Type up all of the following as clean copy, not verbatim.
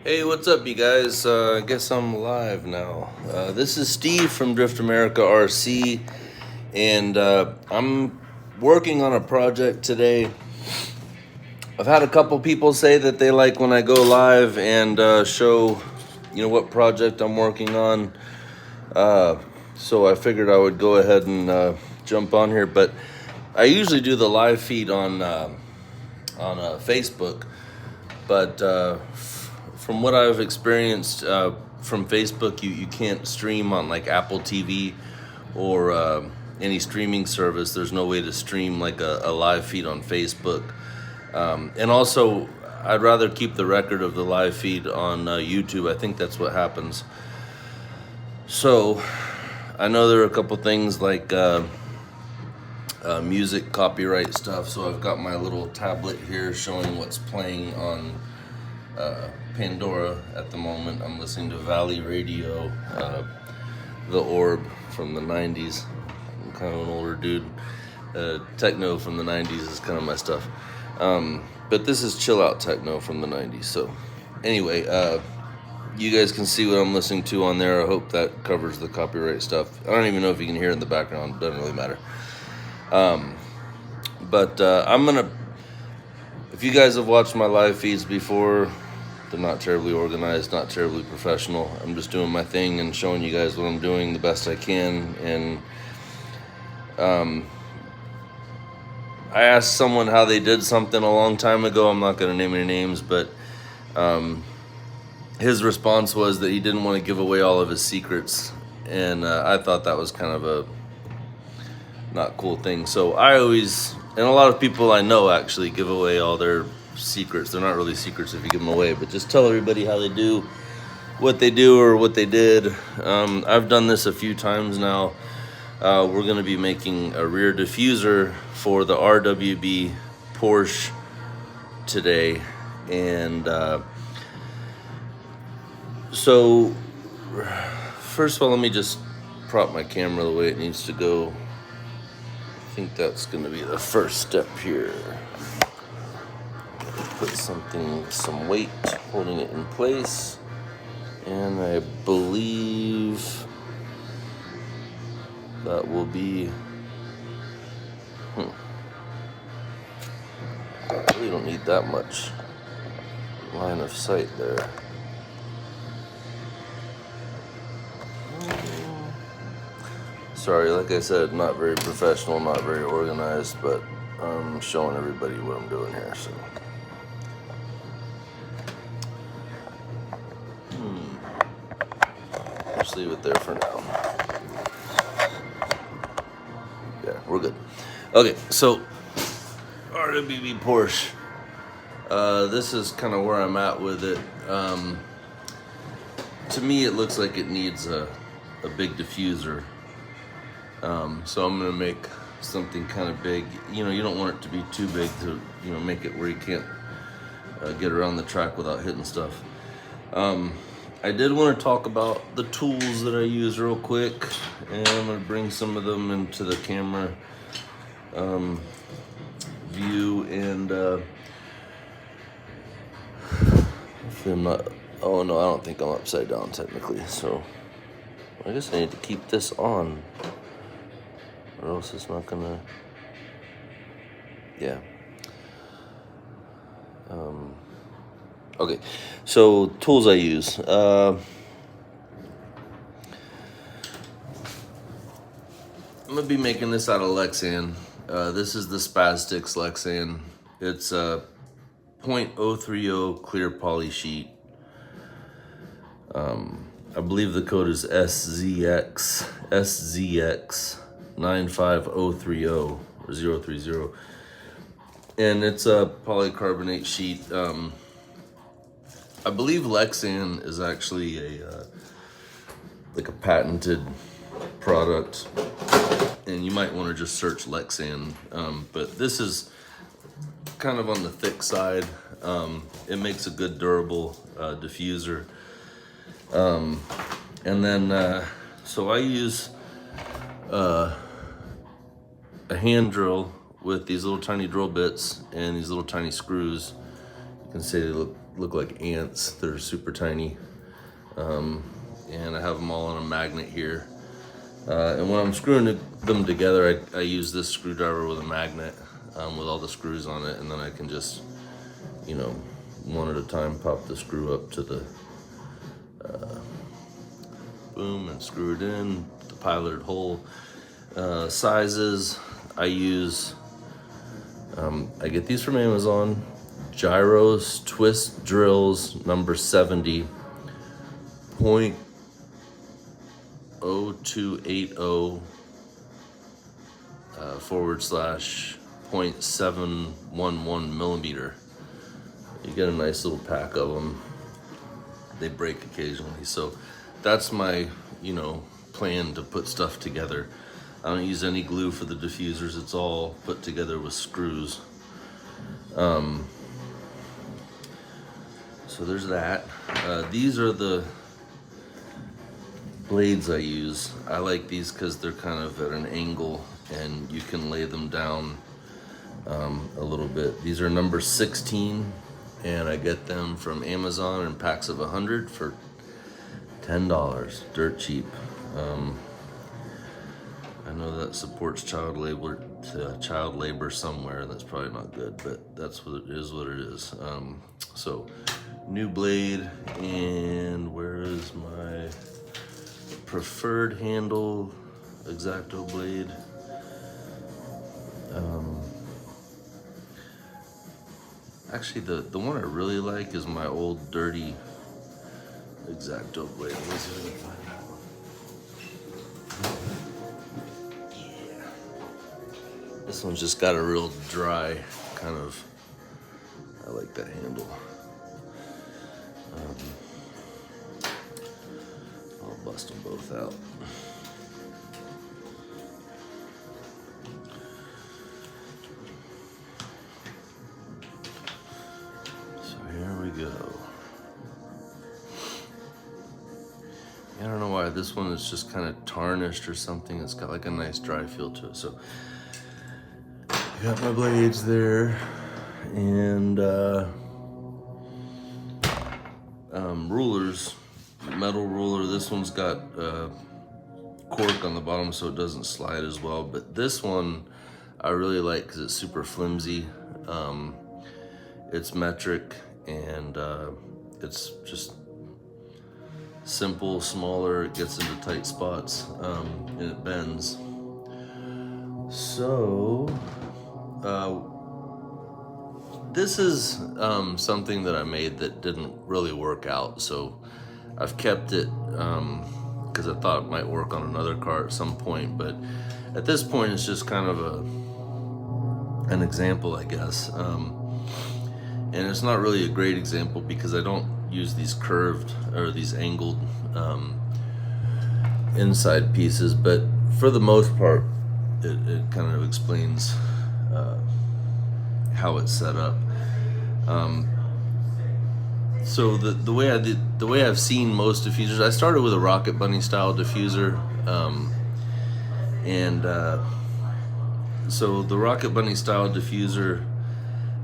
Hey, what's up, you guys? I guess I'm live now. This is Steve from Drift America RC, and I'm working on a project today. I've had a couple people say that they like when I go live and show, what project I'm working on. So I figured I would go ahead and jump on here, but I usually do the live feed on Facebook, but from what I've experienced from Facebook, you can't stream on like Apple TV or any streaming service. There's no way to stream like a live feed on Facebook. And also, I'd rather keep the record of the live feed on YouTube. I think that's what happens. So I know there are a couple things like music copyright stuff. So I've got my little tablet here showing what's playing on Pandora at the moment. I'm listening to Valley Radio, The Orb from the 90s. I'm kind of an older dude. Techno from the 90s is kind of my stuff. But this is chill out techno from the 90s. So anyway, you guys can see what I'm listening to on there. I hope that covers the copyright stuff. I don't even know if you can hear it in the background. It doesn't really matter. But I'm going to, if you guys have watched my live feeds before, they're not terribly organized, not terribly professional. I'm just doing my thing and showing you guys what I'm doing the best I can. And I asked someone how they did something a long time ago. I'm not going to name any names, but his response was that he didn't want to give away all of his secrets. And I thought that was kind of a not cool thing. So I always, and a lot of people I know actually give away all their secrets. They're not really secrets if you give them away, but just tell everybody how they do what they do or what they did. I've done this a few times now. We're going to be making a rear diffuser for the RWB Porsche today. And so first of all, let me just prop my camera the way it needs to go. I think that's going to be the first step here. Put something with some weight holding it in place. And I believe that will be, I really don't need that much line of sight there. Sorry, like I said, not very professional, not very organized, but I'm showing everybody what I'm doing here, so. Just leave it there for now. Yeah, we're good. Okay, so RWB Porsche. This is kind of where I'm at with it. To me, it looks like it needs a big diffuser. So I'm gonna make something kind of big. You don't want it to be too big to, make it where you can't get around the track without hitting stuff. I did want to talk about the tools that I use real quick, and I'm gonna bring some of them into the camera view, and hopefully I'm not, oh no, I don't think I'm upside down technically, so I guess I need to keep this on, or else it's not gonna, yeah. Okay, so tools I use. I'm gonna be making this out of Lexan. This is the Spastics Lexan. It's a 0.030 clear poly sheet. I believe the code is SZX 95030 or 030. And it's a polycarbonate sheet. I believe Lexan is actually a patented product, and you might want to just search Lexan. But this is kind of on the thick side. It makes a good durable diffuser. And then so I use a hand drill with these little tiny drill bits and these little tiny screws. You can see they look look like ants. They're super tiny. And I have them all on a magnet here. And when I'm screwing them together, I use this screwdriver with a magnet with all the screws on it, and then I can just, you know, one at a time pop the screw up to the boom and screw it in, the piloted hole. Sizes, I use, I get these from Amazon, gyros, twist drills, number 70, 0.0280 / 0.711 millimeter. You get a nice little pack of them. They break occasionally, so that's my, you know, plan to put stuff together. I don't use any glue for the diffusers. It's all put together with screws. So there's that. These are the blades I use. I like these because they're kind of at an angle and you can lay them down a little bit. These are number 16 and I get them from Amazon in packs of 100 for $10, dirt cheap. I know that supports child labor somewhere. That's probably not good, but that's what it is. So new blade, and where is my preferred handle? X-Acto blade. Actually, the one I really like is my old dirty X-Acto blade. Let's see if I can find that one. Yeah. This one's just got a real dry kind of. I like that handle. I'll bust them both out. So here we go. I don't know why this one is just kind of tarnished or something. It's got like a nice dry feel to it. So I got my blades there, and rulers, metal ruler. This one's got cork on the bottom so it doesn't slide as well, but this one I really like because it's super flimsy. It's metric, and it's just simple, smaller, it gets into tight spots, and it bends. So this is something that I made that didn't really work out, so I've kept it because I thought it might work on another car at some point, but at this point it's just kind of an example, I guess. And it's not really a great example because I don't use these curved or these angled inside pieces, but for the most part it kind of explains how it's set up. So the way I've seen most diffusers, I started with a Rocket Bunny style diffuser, so the Rocket Bunny style diffuser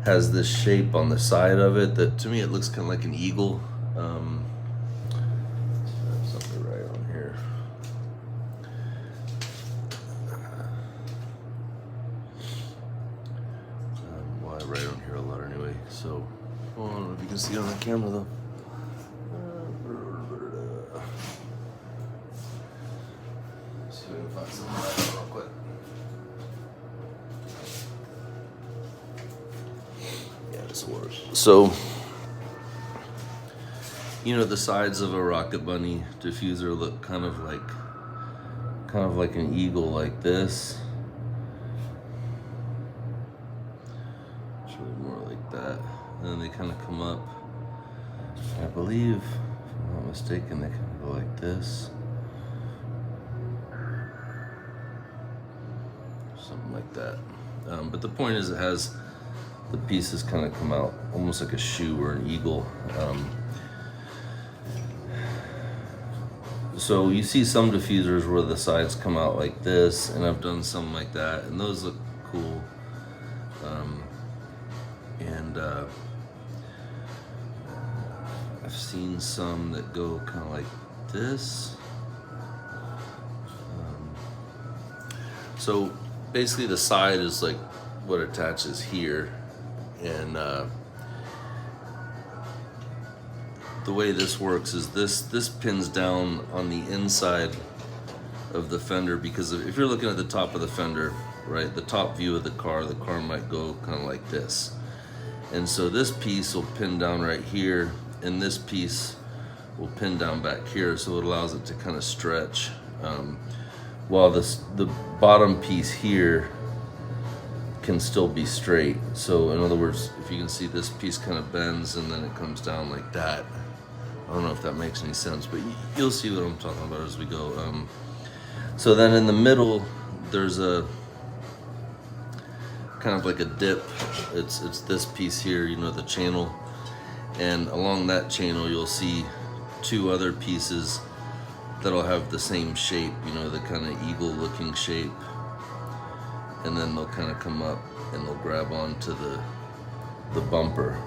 has this shape on the side of it that to me it looks kind of like an eagle. Something right on here. Well, I write on here a lot anyway, so I don't know if you can see it on the camera though. See if I can find something right real quick. Yeah, this works. So, you know, the sides of a Rocket Bunny diffuser look kind of like an eagle, like this. It's really more like that. And then they kind of come up. I believe, if I'm not mistaken, they kind of go like this. Something like that. But the point is, it has the pieces kind of come out almost like a shoe or an eagle. So you see some diffusers where the sides come out like this, and I've done some like that, and those look cool. I've seen some that go kind of like this. So basically the side is like what attaches here, and the way this works is this pins down on the inside of the fender, because if you're looking at the top of the fender, right, the top view of the car might go kind of like this. And so this piece will pin down right here, and this piece will pin down back here, so it allows it to kind of stretch. While the bottom piece here can still be straight. So in other words, if you can see, this piece kind of bends and then it comes down like that. I don't know if that makes any sense, but you'll see what I'm talking about as we go. So then in the middle, there's a kind of like a dip. It's this piece here, you know, the channel. And along that channel, you'll see two other pieces that'll have the same shape, you know, the kind of eagle looking shape. And then they'll kind of come up and they'll grab onto the bumper.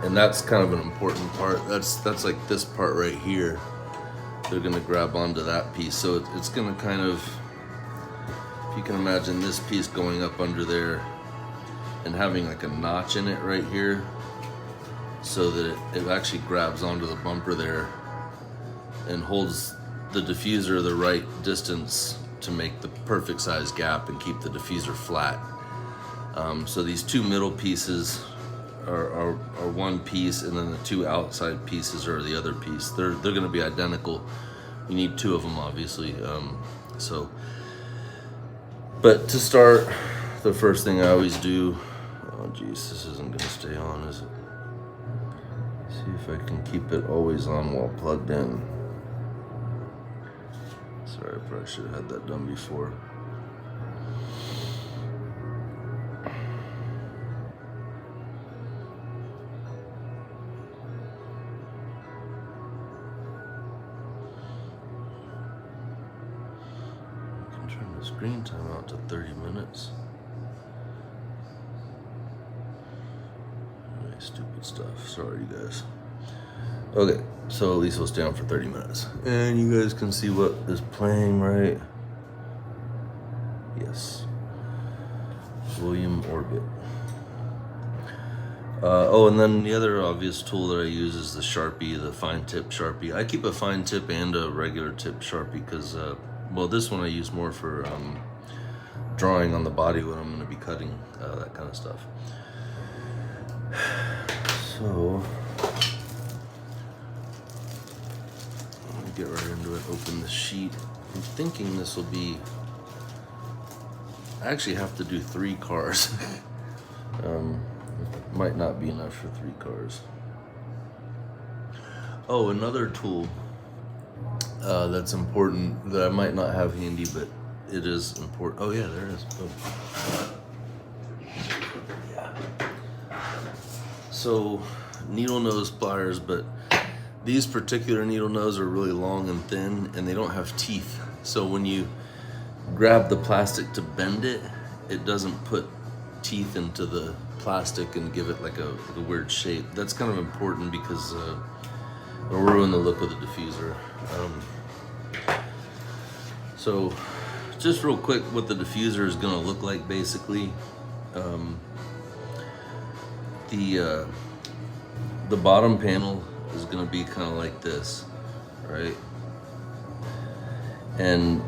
And that's kind of an important part. That's like this part right here. They're gonna grab onto that piece. So it's gonna kind of, if you can imagine this piece going up under there and having like a notch in it right here, so that it actually grabs onto the bumper there and holds the diffuser the right distance to make the perfect size gap and keep the diffuser flat. So these two middle pieces are one piece, and then the two outside pieces are the other piece. They're going to be identical. You need two of them, obviously. But to start, the first thing I always do, oh geez, this isn't going to stay on, is it? See if I can keep it always on while plugged in. Sorry, I probably should have had that done before. I can turn the screen time out to 30 minutes. Stupid stuff. Sorry, you guys. Okay, so at least it'll stay on for 30 minutes. And you guys can see what is playing, right? Yes. William Orbit. Oh, and then the other obvious tool that I use is the Sharpie, the fine tip Sharpie. I keep a fine tip and a regular tip Sharpie because, well, this one I use more for drawing on the body when I'm going to be cutting, that kind of stuff. So, let me get right into it. Open the sheet. I'm thinking this will be, I actually have to do 3 cars. Might not be enough for 3 cars. Oh, another tool that's important that I might not have handy, but it is important. Oh yeah, there it is. Oh. So, needle nose pliers, but these particular needle nose are really long and thin, and they don't have teeth. So when you grab the plastic to bend it, it doesn't put teeth into the plastic and give it like a weird shape. That's kind of important because it'll ruin the look of the diffuser. So, just real quick, what the diffuser is gonna look like basically. The bottom panel is going to be kind of like this, right? And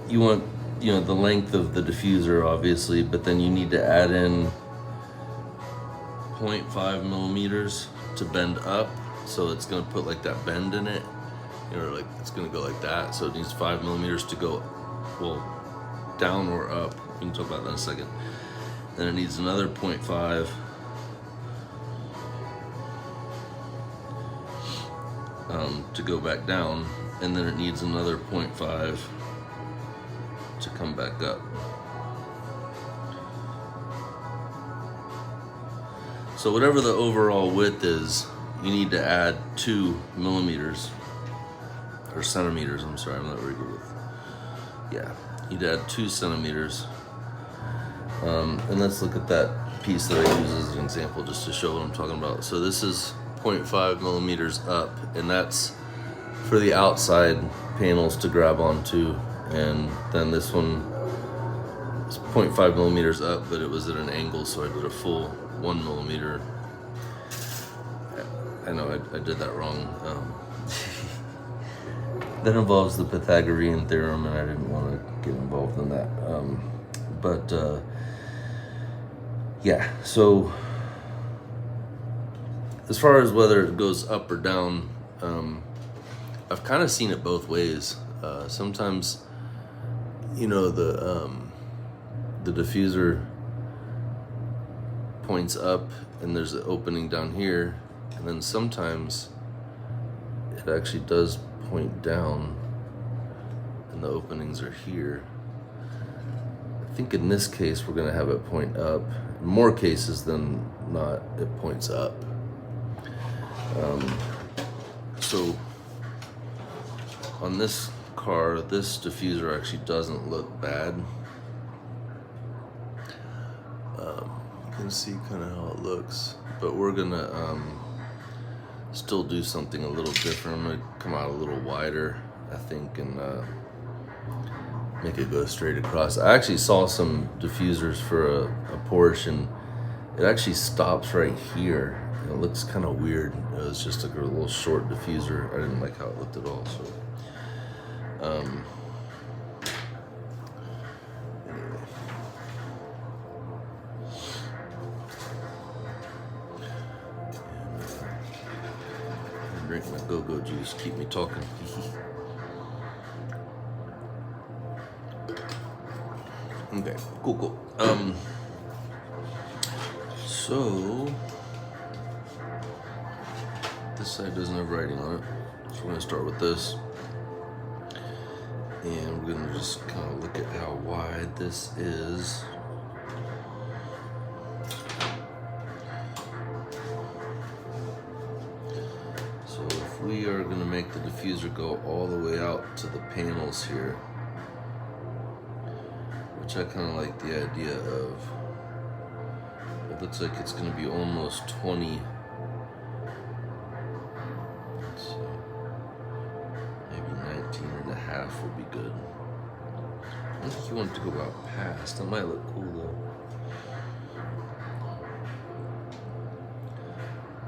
you want, you know, the length of the diffuser obviously, but then you need to add in 0.5 millimeters to bend up, so it's going to put like that bend in it, you know, like it's going to go like that. So it needs 5 millimeters to go, well, down or up. We can talk about that in a second. Then it needs another 0.5 to go back down, and then it needs another 0.5 to come back up. So whatever the overall width is, you need to add 2 millimeters, or centimeters, I'm sorry, I'm not very good with, yeah, you need to add 2 centimeters. And let's look at that piece that I use as an example just to show what I'm talking about. So this is 0.5 millimeters up, and that's for the outside panels to grab onto. And then this one is 0.5 millimeters up, but it was at an angle, so I did a full 1 millimeter. I know I did that wrong. That involves the Pythagorean theorem, and I didn't want to get involved in that. Yeah, so as far as whether it goes up or down, I've kind of seen it both ways. Sometimes, you know, the diffuser points up and there's an opening down here, and then sometimes it actually does point down and the openings are here. I think in this case we're gonna have it point up. In more cases than not, it points up. So on this car, this diffuser actually doesn't look bad. You can see kind of how it looks, but we're gonna still do something a little different. I'm gonna come out a little wider, I think, and make it go straight across. I actually saw some diffusers for a Porsche, and it actually stops right here. And it looks kind of weird. It was just like a little short diffuser. I didn't like how it looked at all. So, anyway. Drink my go-go juice, keep me talking. Okay, cool. So this side doesn't have writing on it, so we're gonna start with this, and we're gonna just kind of look at how wide this is. So if we are gonna make the diffuser go all the way out to the panels here, which I kind of like the idea of. It looks like it's going to be almost 20. So maybe 19 and a half would be good. I don't think you want it to go out past. That might look cool though.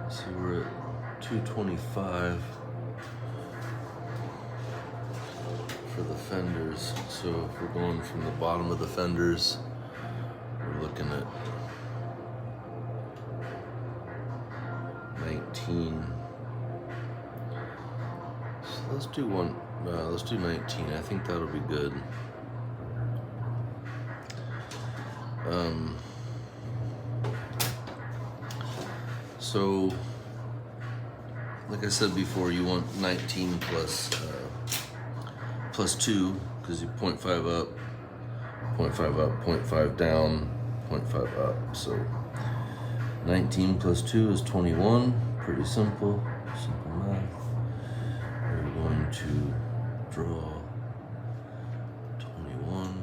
So we're at 225 for the fenders. So if we're going from the bottom of the fenders, we're looking at 19. So let's do 19. I think that'll be good. So like I said before, you want 19 plus 2, because you 0.5 up, 0.5 up, 0.5 down, 0.5 up. So 19 plus 2 is 21. Pretty simple math. We're going to draw 21.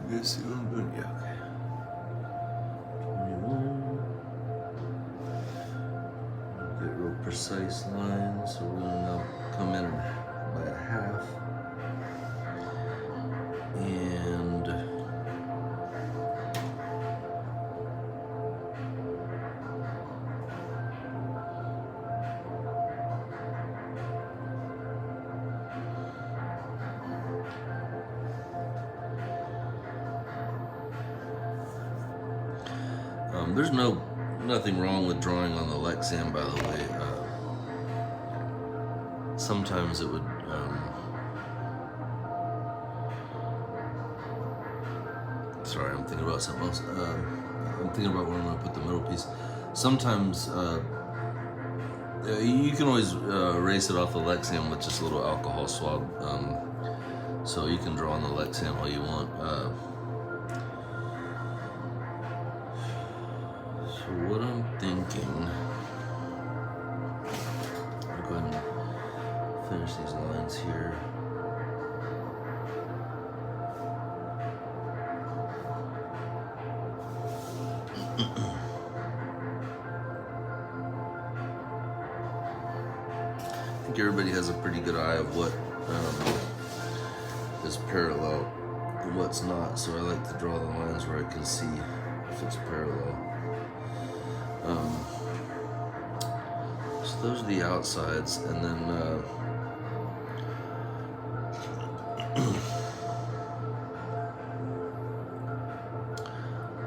You guys see what I'm doing? Yeah, okay. 21. Get real precise lines, so we're gonna now come in by a half. And there's nothing wrong with drawing on the Lexan, by the way. Sometimes it would sorry, I'm thinking about something else. I'm thinking about where I'm gonna put the middle piece. Sometimes you can always erase it off the Lexan with just a little alcohol swab. So you can draw on the Lexan all you want. So So what I'm thinking, I'll go ahead and finish these lines here. I think everybody has a pretty good eye of what is parallel and what's not, so I like to draw the lines where I can see if it's parallel. So those are the outsides, and then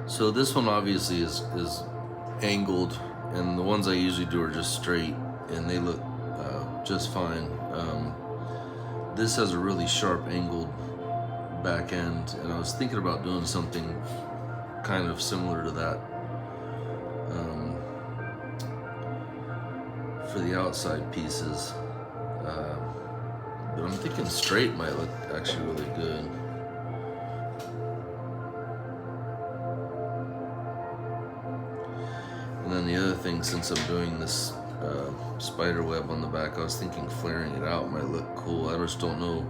so this one obviously is angled, and the ones I usually do are just straight, and they look just fine. This has a really sharp angled back end, and I was thinking about doing something kind of similar to that for the outside pieces, but I'm thinking straight might look actually really good. And then the other thing, since I'm doing this spider web on the back, I was thinking flaring it out might look cool. I just don't know.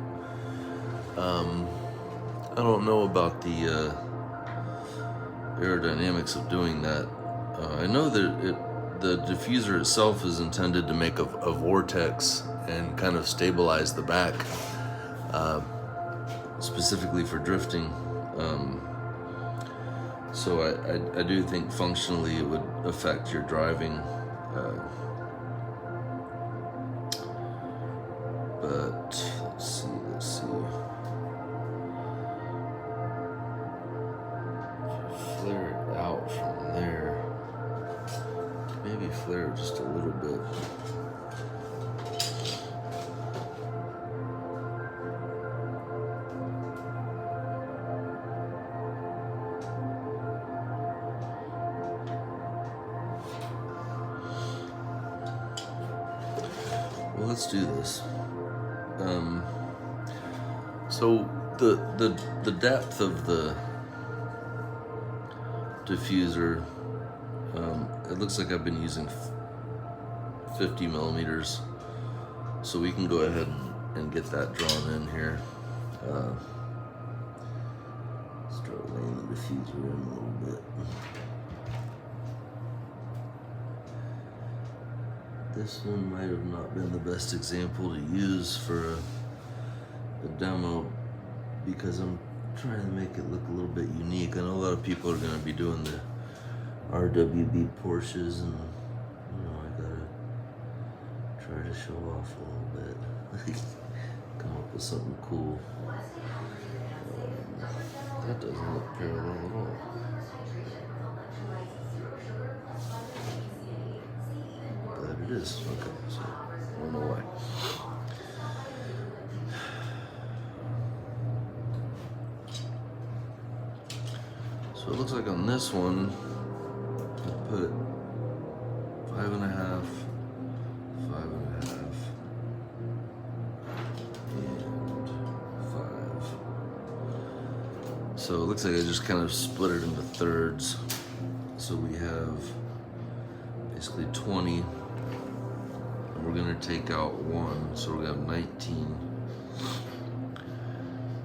I don't know about the aerodynamics of doing that. I know that the diffuser itself is intended to make a vortex and kind of stabilize the back, specifically for drifting. So I do think functionally it would affect your driving. But let's see. Flare it out from there. Maybe flare it just a little bit. Well, let's do this. So the depth of the diffuser, it looks like I've been using 50 millimeters, so we can go ahead and get that drawn in here. Start laying the diffuser in a little bit. This one might have not been the best example to use for a demo, because I'm trying to make it look a little bit unique. I know a lot of people are going to be doing the RWB Porsches, and I gotta try to show off a little bit. Come up with something cool. That doesn't look parallel at all. But it is. Okay, so I don't know why. So it looks like on this one, I put 5.5, 5.5, and 5. So it looks like I just kind of split it into thirds. So we have basically 20, and we're gonna take out 1, so we're gonna have 19.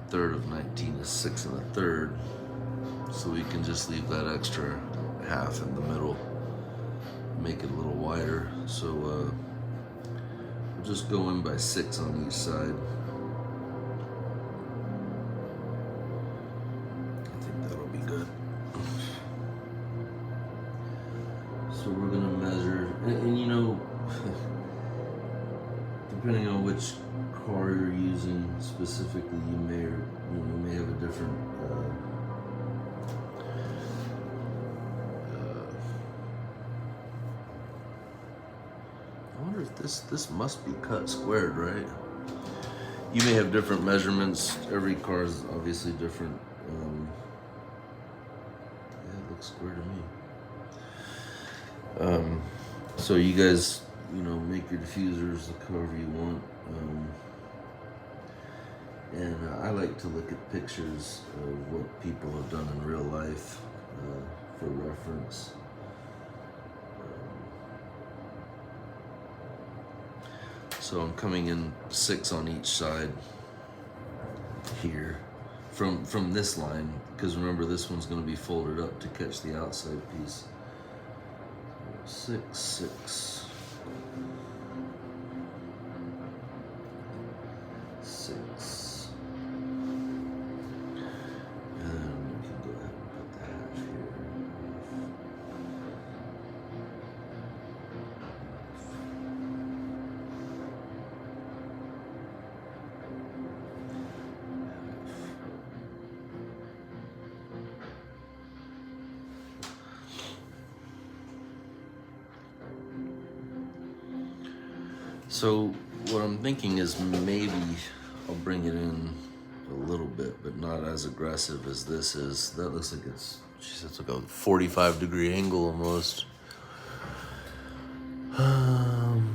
Third of 19 is 6 1/3. So we can just leave that extra half in the middle, make it a little wider. So we'll just go in by 6 on each side. I think that'll be good. So we're gonna measure, and depending on which car you're using specifically, you may have a different I wonder if this must be cut squared, right? You may have different measurements. Every car is obviously different. Yeah, it looks square to me. So you guys, make your diffusers however you want. And I like to look at pictures of what people have done in real life for reference. So I'm coming in 6 on each side here from this line, because remember this one's going to be folded up to catch the outside piece. 6, 6, 6, and then we can go ahead and put the half here. So what I'm thinking is maybe I'll bring it in a little bit, but not as aggressive as this is. That looks like it's, geez, that's like a 45-degree angle almost.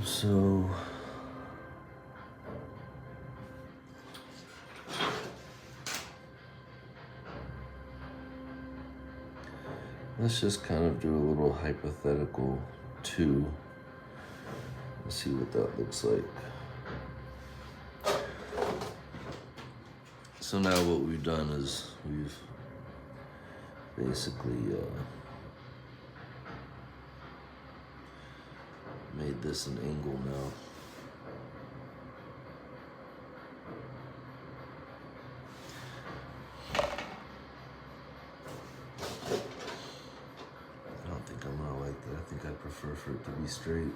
So let's just kind of do a little hypothetical 2. Let's see what that looks like. So now what we've done is we've basically made this an angle now. I don't think I'm gonna like that. I think I prefer for it to be straight.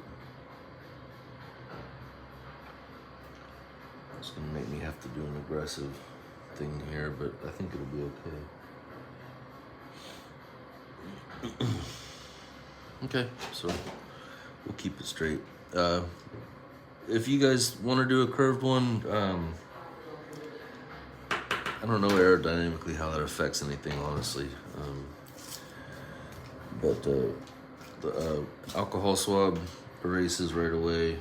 It's gonna make me have to do an aggressive thing here, but I think it'll be okay. Okay, so we'll keep it straight. If you guys want to do a curved one, I don't know aerodynamically how that affects anything, honestly. But the alcohol swab erases right away.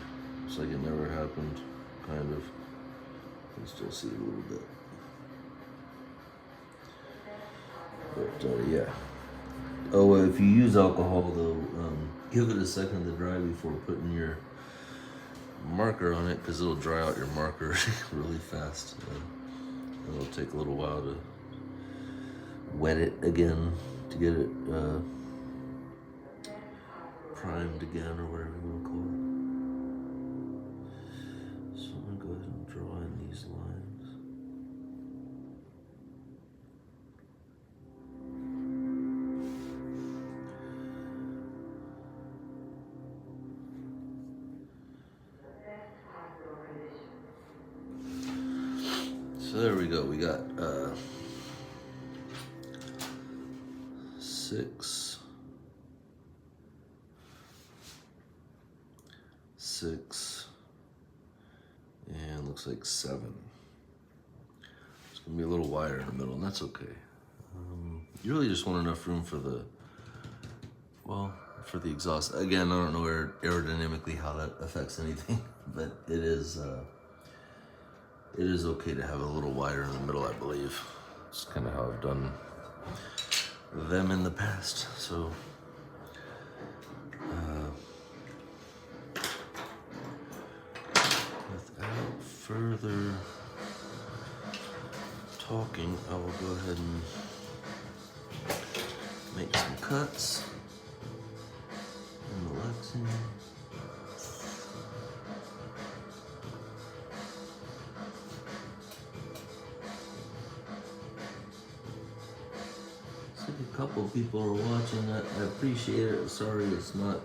It's like it never happened, kind of. You can still see a little bit. But yeah. Oh, if you use alcohol though, give it a second to dry before putting your marker on it, because it'll dry out your marker really fast. It'll take a little while to wet it again to get it primed again, or whatever you want to call it. So I'm gonna go ahead and draw in these lines. So there we go. We got 6, 6, and looks like 7. It's gonna be a little wider in the middle, and that's okay. You really just want enough room for the, well, for the exhaust. Again, I don't know aerodynamically how that affects anything, but it is okay to have a little wider in the middle, I believe. It's kind of how I've done them in the past. So without further talking, I will go ahead and make some cuts in the Lexi. A couple of people are watching that. I appreciate it. Sorry it's not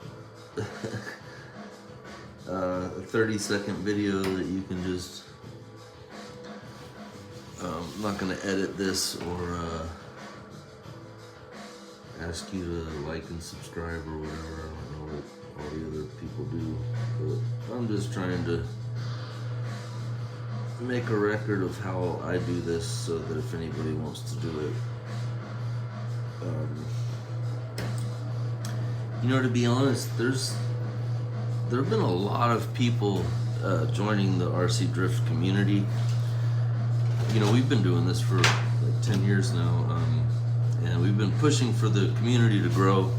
a 30-second video that you can just I'm not gonna edit this or ask you to like and subscribe or whatever. I don't know what all the other people do, but I'm just trying to make a record of how I do this, so that if anybody wants to do it, you know, to be honest, there have been a lot of people joining the RC Drift community. You know, we've been doing this for like 10 years now, and we've been pushing for the community to grow,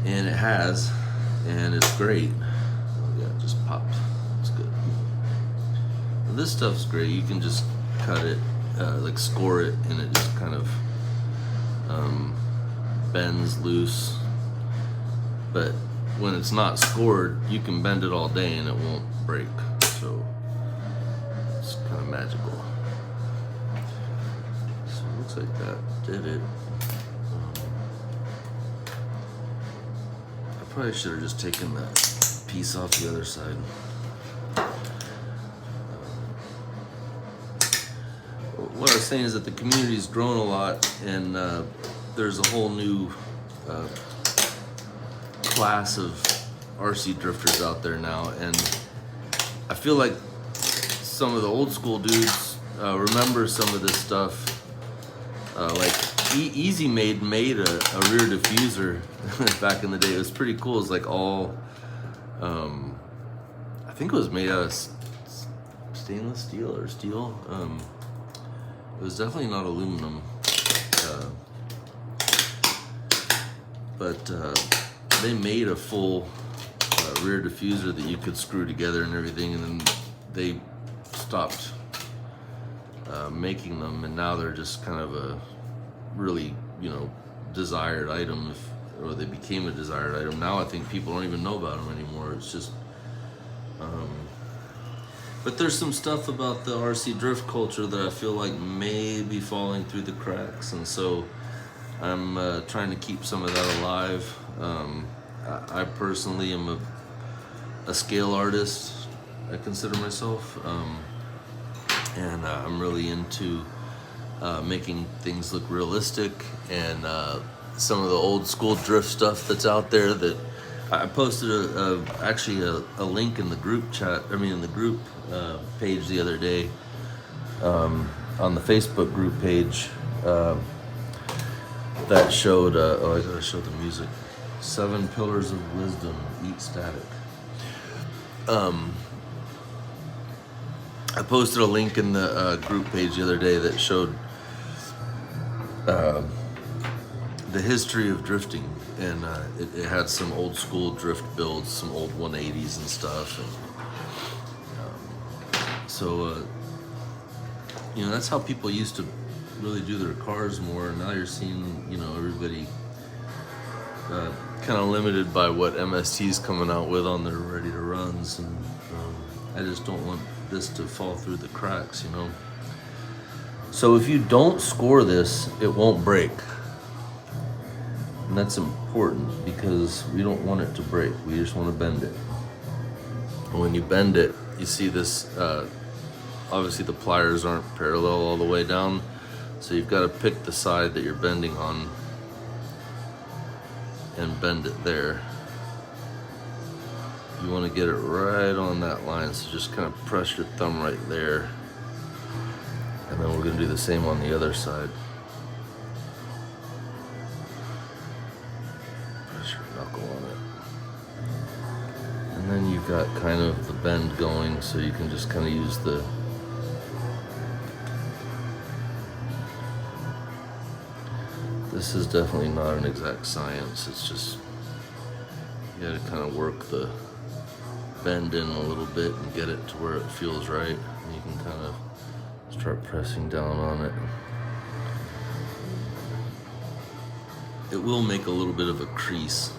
and it has, and it's great. Yeah, it just popped. It's good. And this stuff's great. You can just cut it, like score it, and it just kind of bends loose. But when it's not scored, you can bend it all day and it won't break. So it's kind of magical. So it looks like that did it. I probably should have just taken that piece off the other side. What I was saying is that the community's grown a lot, and there's a whole new class of RC drifters out there now, and I feel like some of the old school dudes remember some of this stuff. Like Easy made a rear diffuser back in the day. It was pretty cool. It was like all, I think it was made out of stainless steel or steel. It was definitely not aluminum, but they made a full rear diffuser that you could screw together and everything, and then they stopped making them, and now they're just kind of a really, desired item, or they became a desired item. Now I think people don't even know about them anymore. It's just, but there's some stuff about the RC drift culture that I feel like may be falling through the cracks, and so I'm trying to keep some of that alive. I personally am a scale artist, I consider myself, and I'm really into making things look realistic, and some of the old school drift stuff that's out there that I posted actually a link in the group chat, in the group page the other day, on the Facebook group page, that showed, I gotta show the music, 7 Pillars of Wisdom, Eat Static. I posted a link in the group page the other day that showed the history of drifting, and it had some old school drift builds, some old 180s and stuff, and so that's how people used to really do their cars more. Now you're seeing everybody kind of limited by what MST's coming out with on their ready to runs, and I just don't want this to fall through the cracks, So if you don't score this, it won't break. And that's important because we don't want it to break. We just want to bend it. And when you bend it, you see this, obviously the pliers aren't parallel all the way down. So you've got to pick the side that you're bending on and bend it there. You want to get it right on that line, so just kind of press your thumb right there, and then we're going to do the same on the other side. Press your knuckle on it, and then you've got kind of the bend going, so you can just kind of use the this is definitely not an exact science. It's just you got to kind of work the bend in a little bit and get it to where it feels right, and you can kind of start pressing down on it. It will make a little bit of a crease.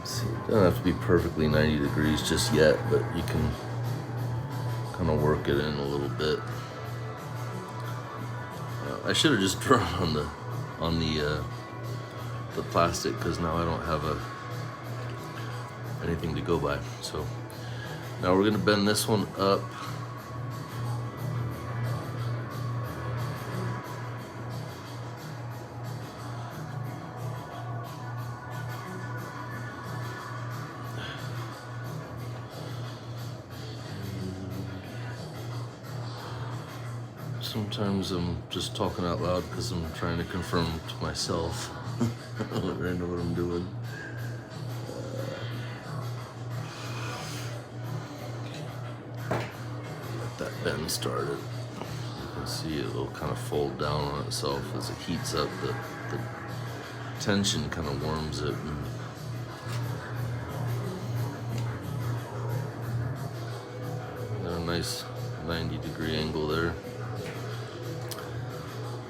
See, it doesn't have to be perfectly 90 degrees just yet, but you can kind of work it in a little bit. I should have just drawn on the plastic, because now I don't have anything to go by. So now we're gonna bend this one up. Sometimes I'm just talking out loud because I'm trying to confirm to myself I know what I'm doing. Let that bend started. You can see it will kind of fold down on itself as it heats up. The tension kind of warms it, and nice 90-degree angle there.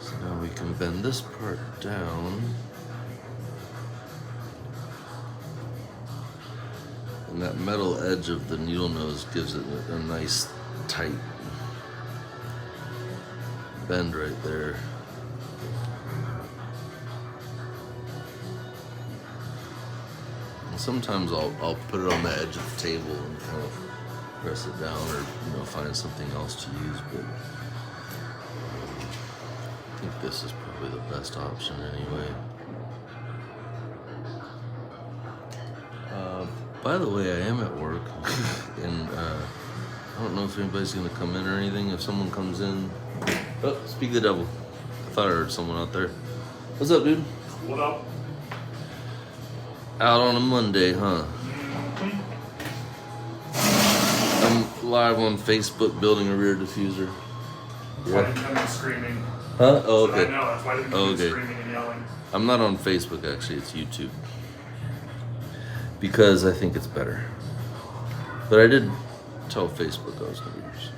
So now we can bend this part down. And that metal edge of the needle nose gives it a nice tight bend right there. And sometimes I'll put it on the edge of the table and kind of press it down, or find something else to use, but I think this is probably the best option anyway. By the way, I am at work, and I don't know if anybody's gonna come in or anything. If someone comes in, oh, speak the devil. I thought I heard someone out there. What's up, dude? What up? Out on a Monday, huh? I'm live on Facebook building a rear diffuser. That's why I didn't come in screaming. Huh? Oh, okay. I know, that's why I didn't come in screaming and yelling. I'm not on Facebook, actually. It's YouTube. Because I think it's better. But I did tell Facebook I was going to use.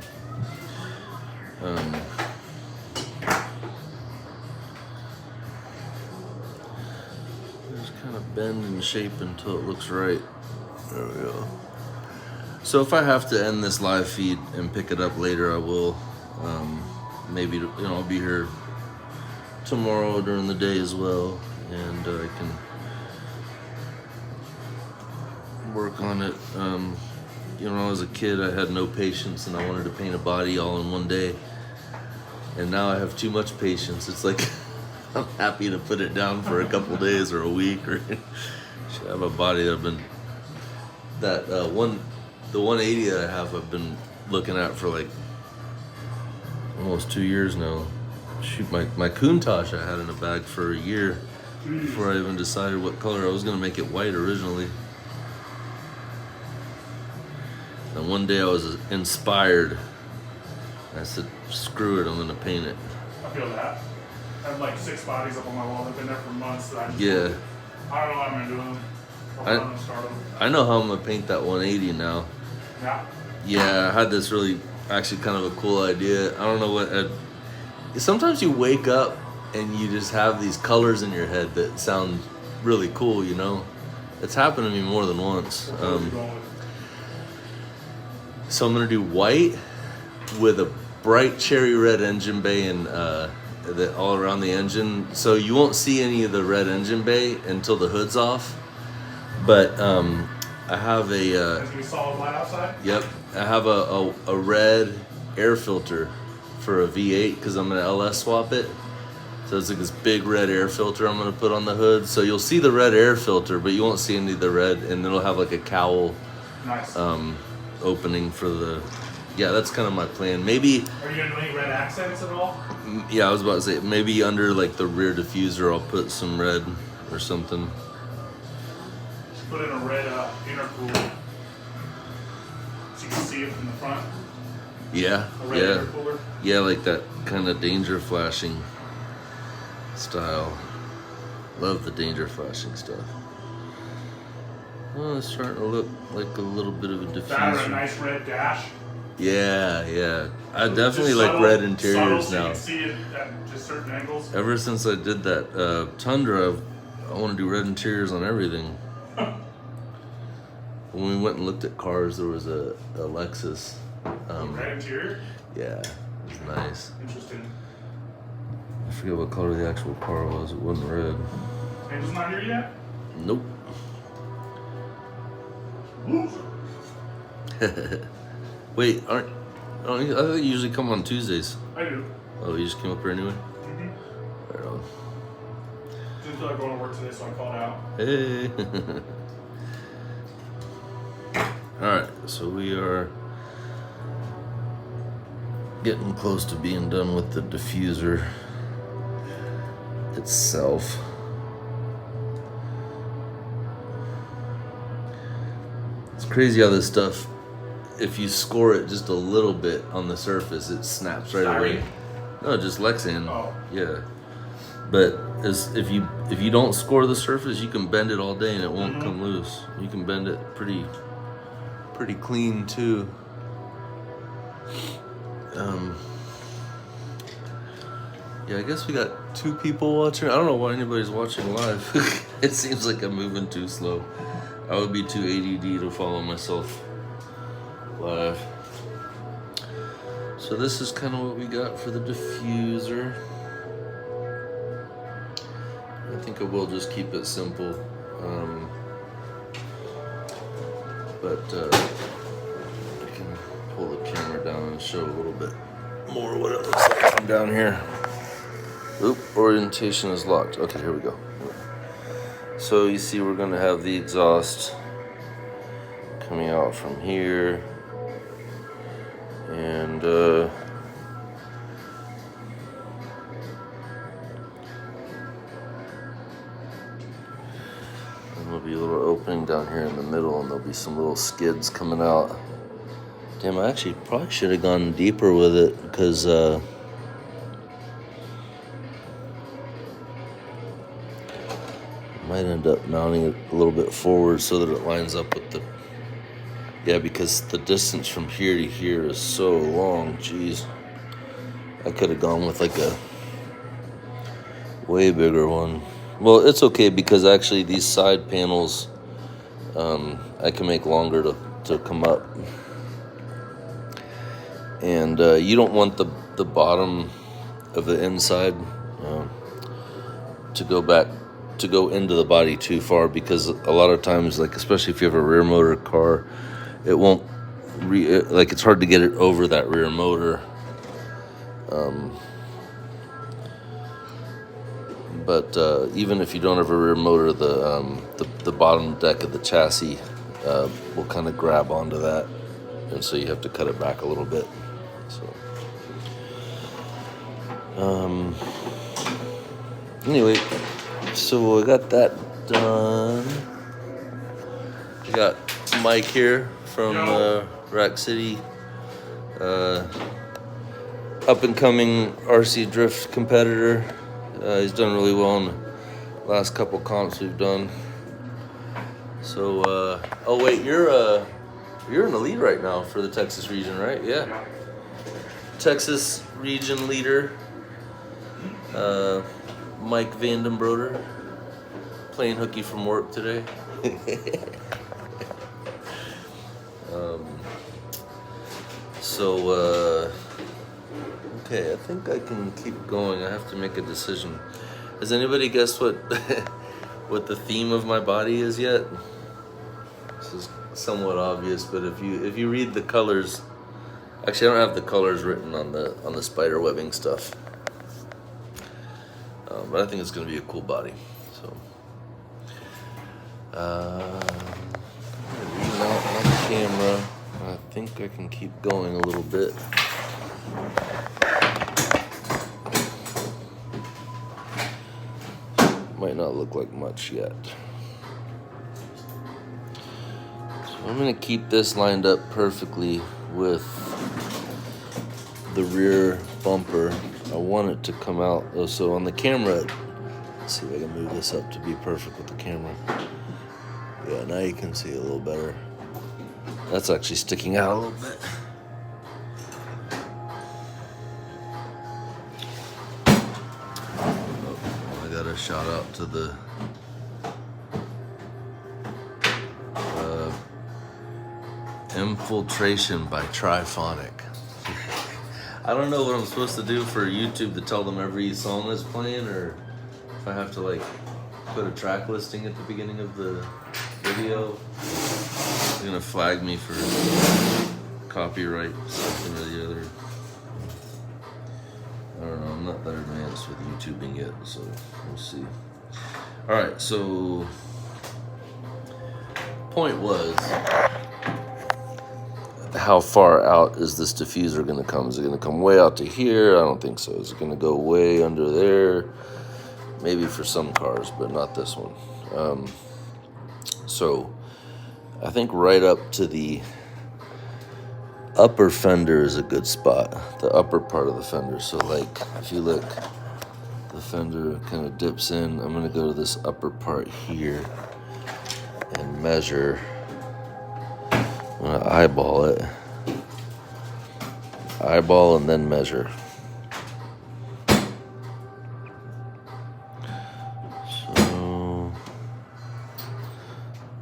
Just kind of bend and shape until it looks right. There we go. So if I have to end this live feed and pick it up later, I will. Maybe I'll be here tomorrow during the day as well, and I can work on it. When I was a kid, I had no patience and I wanted to paint a body all in one day, and now I have too much patience. It's like I'm happy to put it down for a couple days or a week, or should have a body that I've been the 180 that I have, I've been looking at for like almost 2 years now. Shoot, my Countach I had in a bag for a year before I even decided what color. I was gonna make it white originally. And one day I was inspired. I said, screw it, I'm gonna paint it. I feel that. I have like 6 bodies up on my wall. They've been there for months. That I just Yeah. I don't know what I'm gonna do with them. I'm gonna start them. I know how I'm gonna paint that 180 now. Yeah. Yeah, I had this really, actually kind of a cool idea. I don't know what, sometimes you wake up and you just have these colors in your head that sound really cool, It's happened to me more than once. What colors you going with? So I'm gonna do white with a bright cherry red engine bay and all around the engine. So you won't see any of the red engine bay until the hood's off. But I have It's gonna be solid white outside? Yep, I have a red air filter for a V8 because I'm gonna LS swap it. So it's like this big red air filter I'm gonna put on the hood. So you'll see the red air filter, but you won't see any of the red, and it'll have like a cowl. Nice. Opening for the, that's kind of my plan. Maybe. Are you gonna do any red accents at all? Yeah, I was about to say maybe under like the rear diffuser I'll put some red or something. Just put in a red intercooler so you can see it from the front. Yeah, A red intercooler. yeah, like that kind of danger flashing style. Love the danger flashing stuff. Well, it's starting to look like a little bit of a diffuser. That or a nice red dash. Yeah. I So definitely just like subtle- red interiors subtle now. So you can see it at just certain angles. Ever since I did that Tundra, I want to do red interiors on everything. When we went and looked at cars, there was a Lexus. Red interior? Yeah, it was nice. Interesting. I forget what color the actual car was. It wasn't red. Angel's not here yet? Nope. Wait, I thought you usually come on Tuesdays. I do. Oh, you just came up here anyway? Mm-hmm. Right on. Didn't feel like going to work today, so I called out. Hey. Alright, so we are getting close to being done with the diffuser itself. It's crazy how this stuff, if you score it just a little bit on the surface, it snaps right away. No, just Lexan. Oh. Yeah. But if you don't score the surface, you can bend it all day and it won't come loose. You can bend it pretty clean too. Yeah, I guess we got 2 people watching. I don't know why anybody's watching live. It seems like I'm moving too slow. I would be too ADD to follow myself live. So this is kind of what we got for the diffuser. I think I will just keep it simple. But I can pull the camera down and show a little bit more what it looks like from down here. Oop, orientation is locked. Okay, here we go. So you see we're gonna have the exhaust coming out from here. And there'll be a little opening down here in the middle, and there'll be some little skids coming out. Damn, I actually probably should have gone deeper with it, because might end up mounting it a little bit forward so that it lines up with the, yeah, because the distance from here to here is so long. Jeez, I could have gone with like a way bigger one. Well, it's okay, because actually these side panels I can make longer to come up, and you don't want the bottom of the inside to go into the body too far, because a lot of times, like especially if you have a rear motor car, it won't like it's hard to get it over that rear motor. But even if you don't have a rear motor, the bottom deck of the chassis will kind of grab onto that, and so you have to cut it back a little bit. So anyway, so I got that done. We got Mike here from Rack City, up and coming RC drift competitor. He's done really well in the last couple comps we've done. So oh wait, you're in the lead right now for the Texas region, right? Yeah. Texas region leader, Mike Vandenbroder, playing hooky from work today. Okay, I think I can keep going. I have to make a decision. Has anybody guessed what what the theme of my body is yet? This is somewhat obvious, but if you read the colors, actually I don't have the colors written on the spider webbing stuff, but I think it's going to be a cool body. So remount on the camera. I think I can keep going a little bit. Might not look like much yet. So I'm going to keep this lined up perfectly with the rear bumper. I want it to come out. So on the camera, let's see if I can move this up to be perfect with the camera. Yeah, now you can see a little better. That's actually sticking out a little bit. Oh, I got a shout out to the Infiltration by Triphonic. I don't know what I'm supposed to do for YouTube to tell them every song is playing, or if I have to like put a track listing at the beginning of the video. They're gonna flag me for copyright something or the other. I don't know, I'm not that advanced with YouTubing yet, so we'll see. Alright, so point was, how far out is this diffuser going to come? Is it going to come way out to here? I don't think so. Is it going to go way under there? Maybe for some cars, but not this one. So I think right up to the upper fender is a good spot. The upper part of the fender. So like if you look, the fender kind of dips in. I'm going to go to this upper part here and measure. I'm gonna eyeball it. eyeball and then measure. So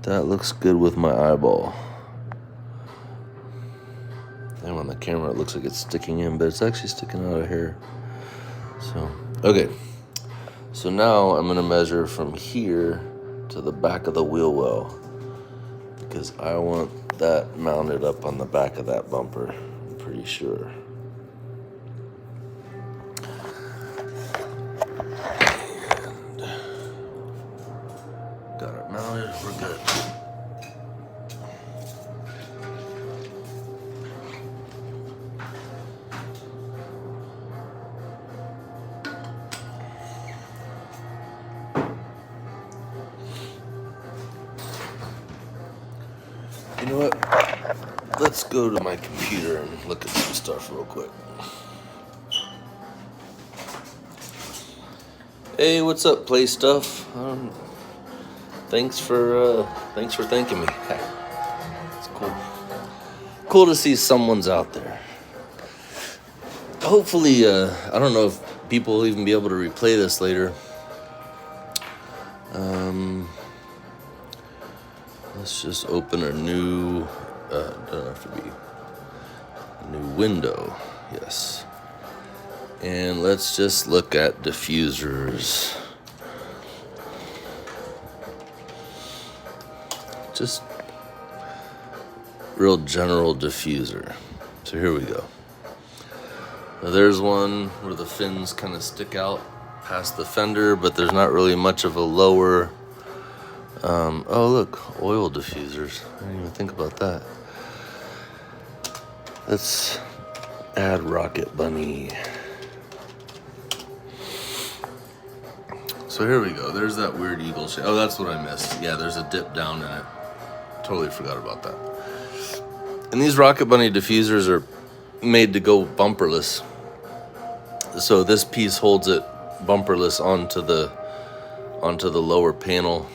that looks good with my eyeball. And on the camera it looks like it's sticking in, but it's actually sticking out of here. So, okay. So now I'm gonna measure from here to the back of the wheel well, because I want that mounted up on the back of that bumper, I'm pretty sure. And got it mounted, we're good. You know what? Let's go to my computer and look at some stuff real quick. Hey, what's up, Play Stuff? Thanks for thanking me. It's cool. Cool to see someone's out there. Hopefully, I don't know if people will even be able to replay this later. Let's just open a new, doesn't have to be a new window, yes. And let's just look at diffusers. Just real general diffuser. So here we go. Now there's one where the fins kind of stick out past the fender, but there's not really much of a lower. Oh look, oil diffusers. I didn't even think about that. Let's add Rocket Bunny. So here we go. There's that weird eagle shape. Oh, that's what I missed. Yeah, there's a dip down in it. Totally forgot about that. And these Rocket Bunny diffusers are made to go bumperless. So this piece holds it bumperless onto the lower panel.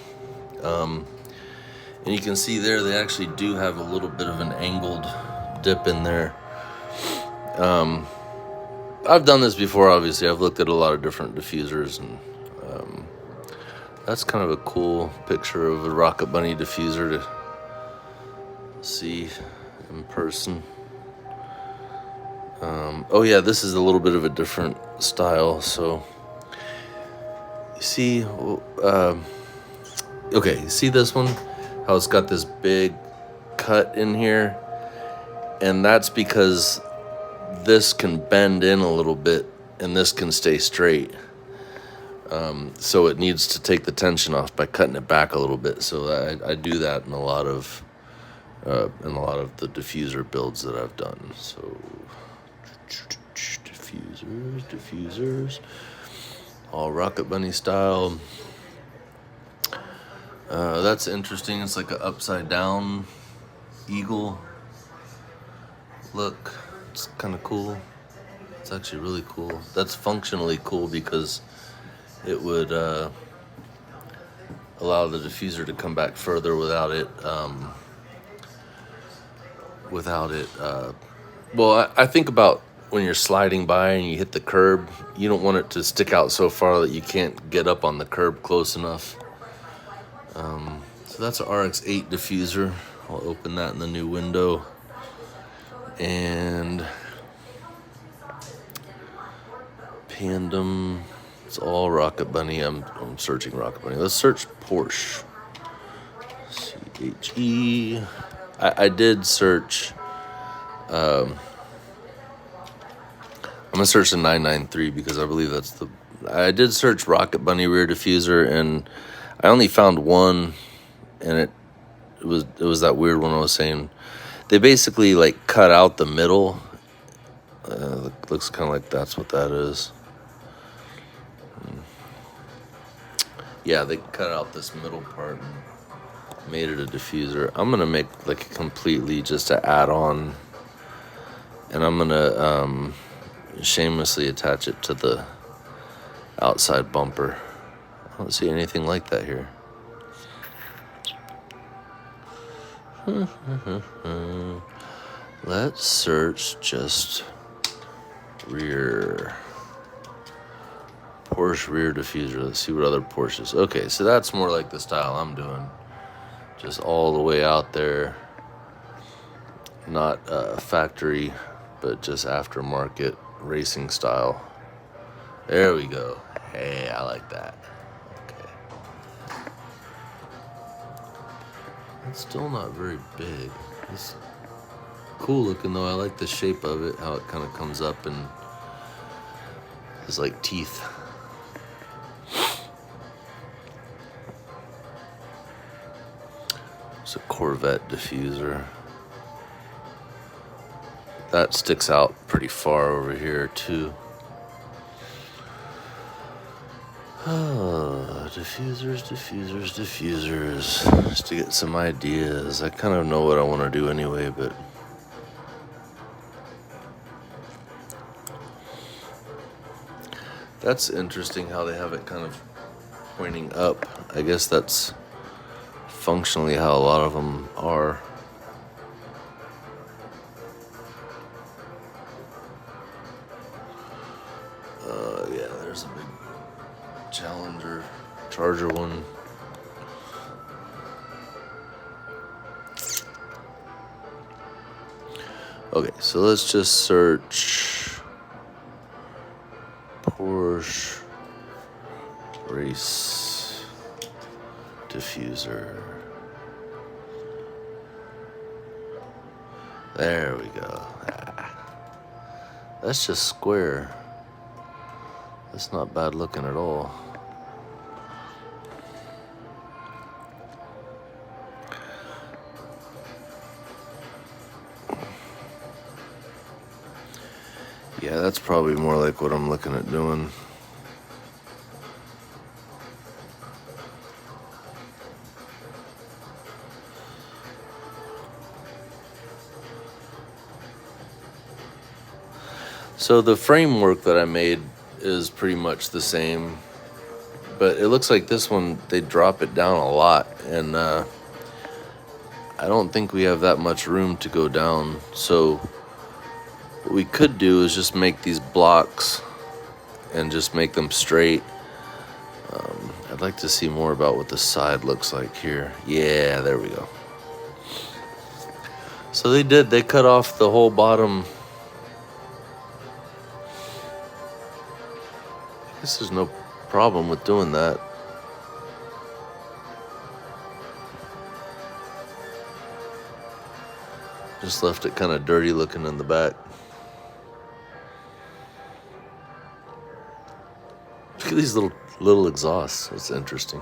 And you can see there they actually do have a little bit of an angled dip in there. I've done this before, obviously. I've looked at a lot of different diffusers, and that's kind of a cool picture of a Rocket Bunny diffuser to see in person. Oh yeah, this is a little bit of a different style. So you see, okay, you see this one? How it's got this big cut in here? And that's because this can bend in a little bit and this can stay straight. So it needs to take the tension off by cutting it back a little bit. So I do that in a lot of the diffuser builds that I've done. So diffusers, all Rocket Bunny style. That's interesting. It's like an upside down eagle look. It's kind of cool. It's actually really cool. That's functionally cool because it would allow the diffuser to come back further without it. Well, I think about when you're sliding by and you hit the curb, you don't want it to stick out so far that you can't get up on the curb close enough. So that's an RX-8 diffuser. I'll open that in the new window. And Pandem, it's all Rocket Bunny. I'm searching Rocket Bunny. Let's search Porsche. CHE. I did search. I'm gonna search the 993 because I believe that's the. I did search Rocket Bunny rear diffuser and I only found one, and it was that weird one I was saying. They basically like cut out the middle. Looks kind of like that's what that is. Yeah, they cut out this middle part and made it a diffuser. I'm gonna make like a completely just an add-on, and I'm gonna shamelessly attach it to the outside bumper. I don't see anything like that here. Let's search just Rear. Porsche rear diffuser. Let's see what other Porsches. Okay, so that's more like the style I'm doing. Just all the way out there. Not factory, but just aftermarket racing style. There we go. Hey, I like that. Okay. It's still not very big. It's cool looking though. I like the shape of it, how it kind of comes up and is like teeth. It's a Corvette diffuser. That sticks out pretty far over here too. Oh, diffusers. Just to get some ideas. I kind of know what I want to do anyway, but that's interesting how they have it kind of pointing up. I guess that's functionally how a lot of them are. Yeah, there's a big Challenger Charger one. Okay, so let's just search Porsche race diffuser. There we go. That's just square. That's not bad looking at all. Yeah, that's probably more like what I'm looking at doing. So the framework that I made is pretty much the same, but it looks like this one, they drop it down a lot, and I don't think we have that much room to go down. So what we could do is just make these blocks and just make them straight. I'd like to see more about what the side looks like here. Yeah, there we go. So they cut off the whole bottom. I guess there's no problem with doing that. Just left it kind of dirty looking in the back. Look at these little exhausts. That's interesting.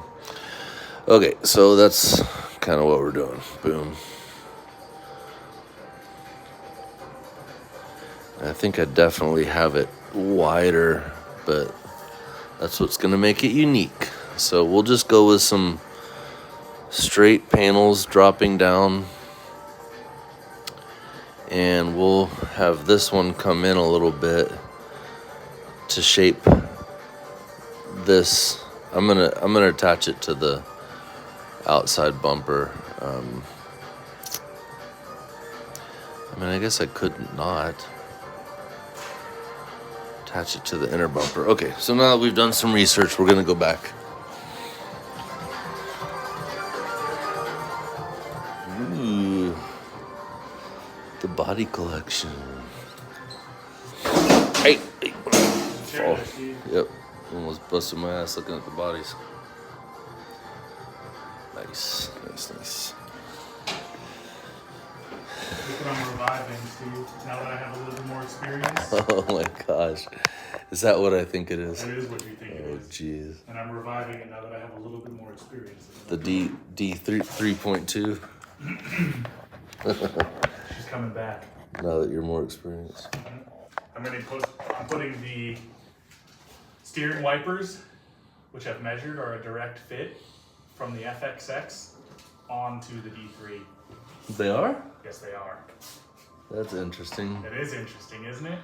Okay, so that's kind of what we're doing. Boom. I think I definitely have it wider, but that's what's going to make it unique. So we'll just go with some straight panels dropping down, and we'll have this one come in a little bit to shape this. I'm gonna attach it to the outside bumper. I mean, I guess I could not attach it to the inner bumper. Okay, so now that we've done some research, we're gonna go back. Ooh, the body collection. Hey. Fall. Yep, almost busted my ass looking at the bodies. Nice. Look what I'm reviving, Steve. Now that I have a little bit more experience. Oh my gosh. Is that what I think it is? That is what you think it is. Oh jeez. And I'm reviving it now that I have a little bit more experience. The D 3.2. She's coming back. Now that you're more experienced. I'm putting the steering wipers, which I've measured are a direct fit from the FXX onto the D3. They are? Yes, they are. That's interesting. It is interesting, isn't it?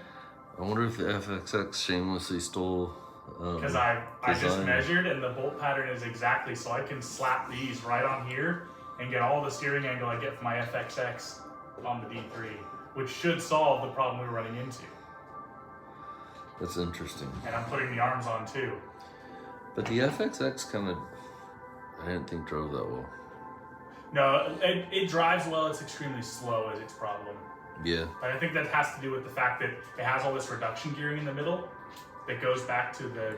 I wonder if the FXX shamelessly stole. Because I just measured and the bolt pattern is exactly, so I can slap these right on here and get all the steering angle I get from my FXX on the D3, which should solve the problem we were running into. That's interesting. And I'm putting the arms on too. But the FXX kind of, I didn't think drove that well. No, it drives well. It's extremely slow is its problem. Yeah. But I think that has to do with the fact that it has all this reduction gearing in the middle that goes back to the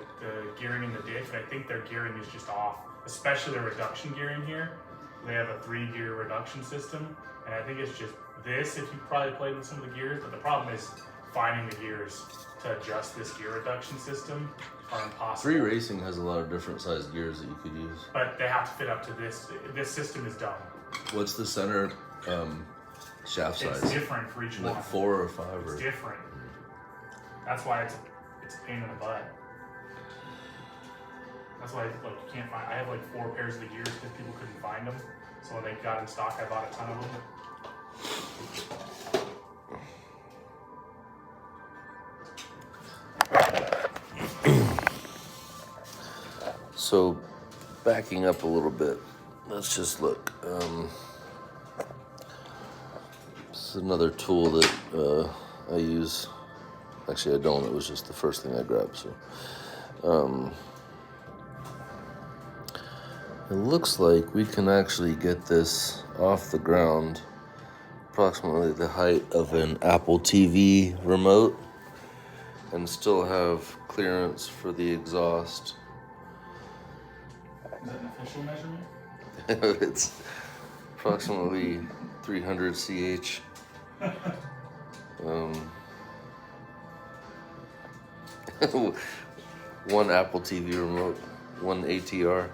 gearing in the diff. And I think their gearing is just off, especially the reduction gearing here. They have a 3-gear reduction system. And I think it's just this, if you probably played with some of the gears. But the problem is finding the gears to adjust this gear reduction system are impossible. 3 Racing has a lot of different sized gears that you could use. But they have to fit up to this. This system is dumb. What's the center shaft size? It's different for each one. Like 4 or 5 or? It's different. That's why it's a pain in the butt. That's why you can't find. I have like 4 pairs of the gears because people couldn't find them. So when they got in stock, I bought a ton of them. So, backing up a little bit, let's just look. This is another tool that I use. Actually, I don't. It was just the first thing I grabbed. So, it looks like we can actually get this off the ground, approximately the height of an Apple TV remote, and still have clearance for the exhaust. Is that an official measurement? It's approximately 300 ch. One Apple TV remote, one ATR.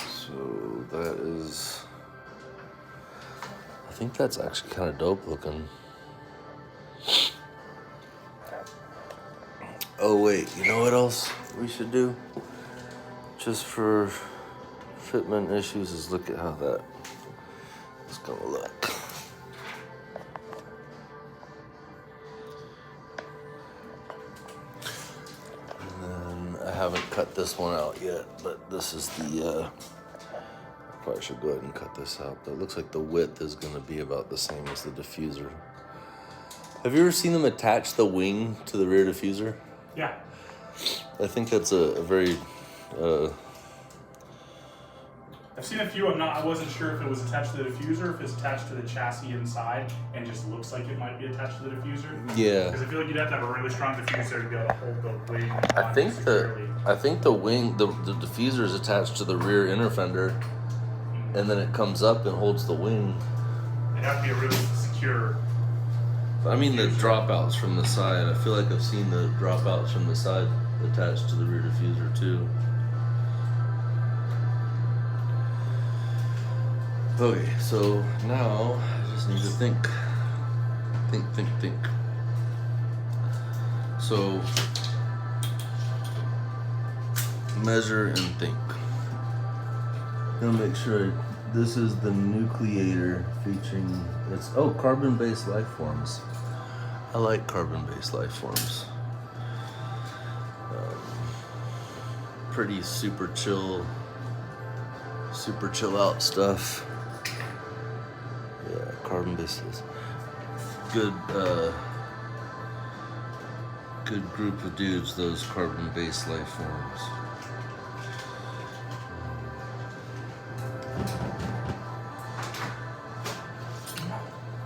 So that is, I think that's actually kind of dope looking. Oh wait, you know what else we should do? Just for fitment issues is look at how that is gonna look. And then I haven't cut this one out yet, but this is the, I probably should go ahead and cut this out, but it looks like the width is gonna be about the same as the diffuser. Have you ever seen them attach the wing to the rear diffuser? Yeah. I think that's a very, I've seen a few. I wasn't sure if it was attached to the diffuser, if it's attached to the chassis inside, and just looks like it might be attached to the diffuser. yeah. Because I feel like you'd have to have a really strong diffuser to be able to hold the wing. I think securely. the wing, the diffuser is attached to the rear inner fender, and then it comes up and holds the wing. It'd have to be a really secure. I mean the dropouts from the side. I feel like I've seen the dropouts from the side attached to the rear diffuser too. Okay, so now I just need to think. Think. So measure and think. Gonna make sure this is the nucleator featuring it's carbon-based life forms. I like carbon-based life forms. Pretty super chill out stuff. Yeah, carbon-based is good. Good group of dudes. Those carbon-based life forms.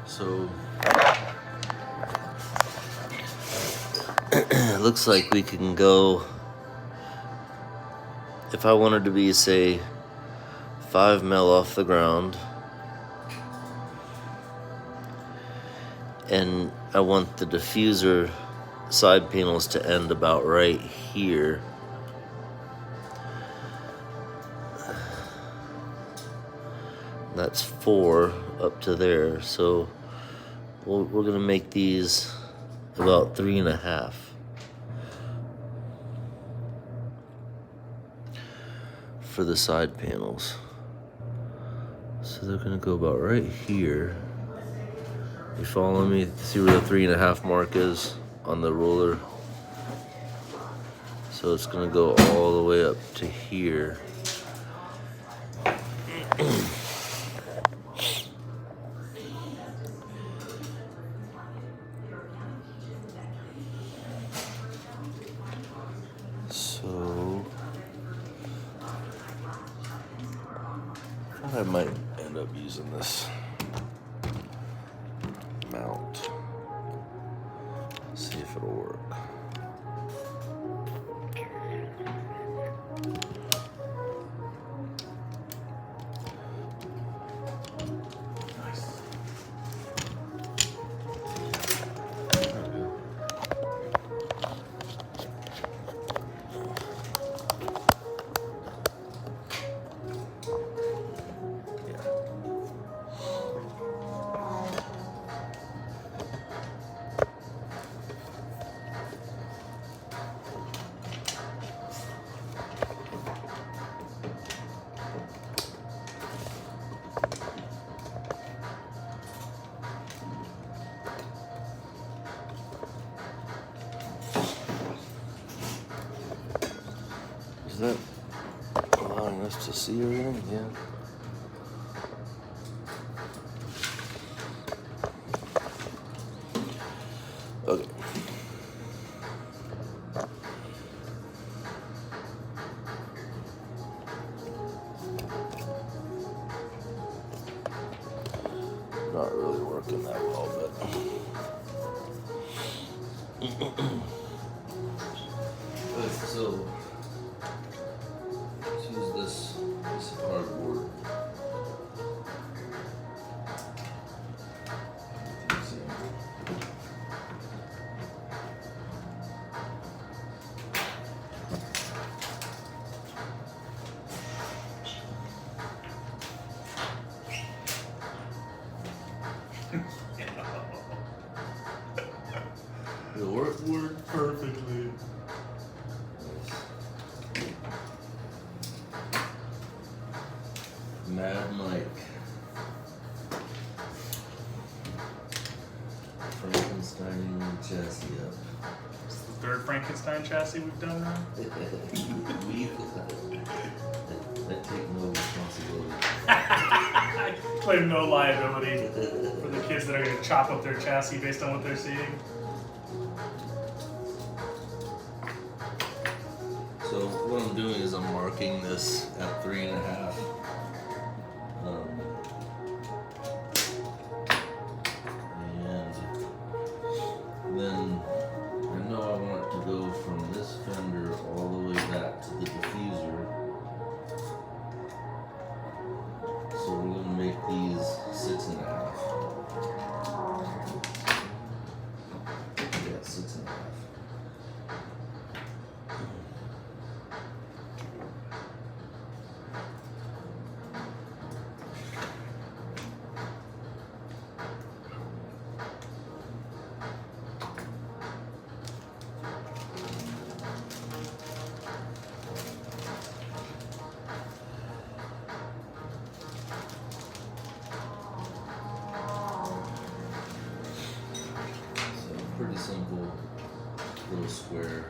So it looks like we can go, if I wanted to be, say, 5 mil off the ground, and I want the diffuser side panels to end about right here. That's 4 up to there, so we're gonna make these about 3.5. For the side panels. So they're gonna go about right here. You follow me? See where the 3.5 mark is on the ruler? So it's gonna go all the way up to here. end up using this mount. See if it'll work. Is that allowing us to see everything? Yeah. Okay. Not really working that well, but okay, so let's use this piece of cardboard. It'll work. Worked perfectly. Mad Mike. Frankenstein chassis up. It's the third Frankenstein chassis we've done now. I take no responsibility. I claim no liability for the kids that are going to chop up their chassis based on what they're seeing. So what I'm doing is I'm marking this at 3.5. And then I know I want it to go from this fender all the way back to the diffuser. So we're going to make these 6.5. Yeah, 6.5. Pretty simple little square.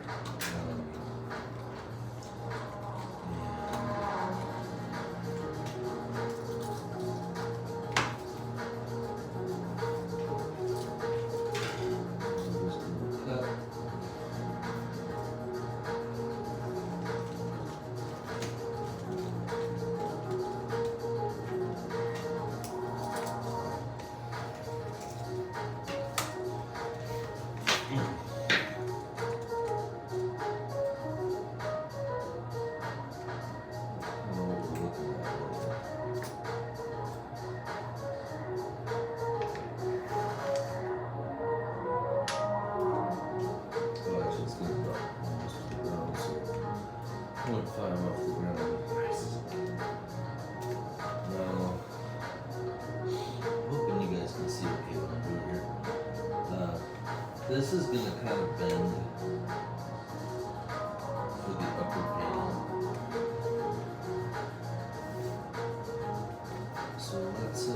This is going to kind of bend for the upper panel. So let's I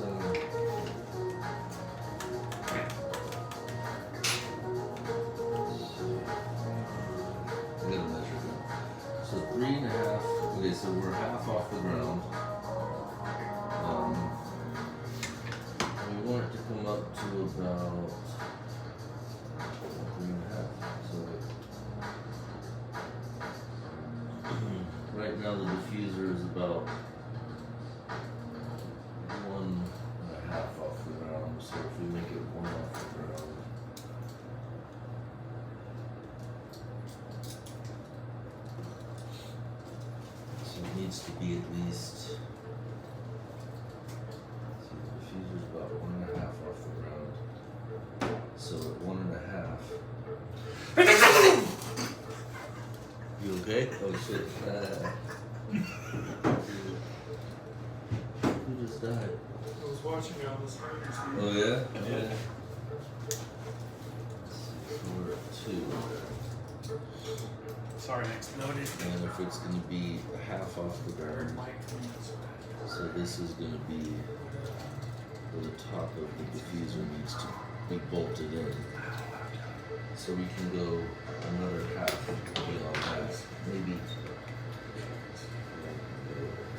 gotta measure that. So 3.5. Okay, so we're half off the ground. We want it to come up to about 3.5. So right now the diffuser is about 1 needs to be at least. See, the diffuser's about 1.5 off the ground. So at 1.5. You okay? Oh shit. Who just died? I was watching it on the spider screen. Oh yeah? Yeah. 2. Sorry, next loaded. And if it's gonna be 1/2 off the ground, so this is gonna be where the top of the diffuser needs to be bolted in. So we can go another 1/2 beyond that. Maybe.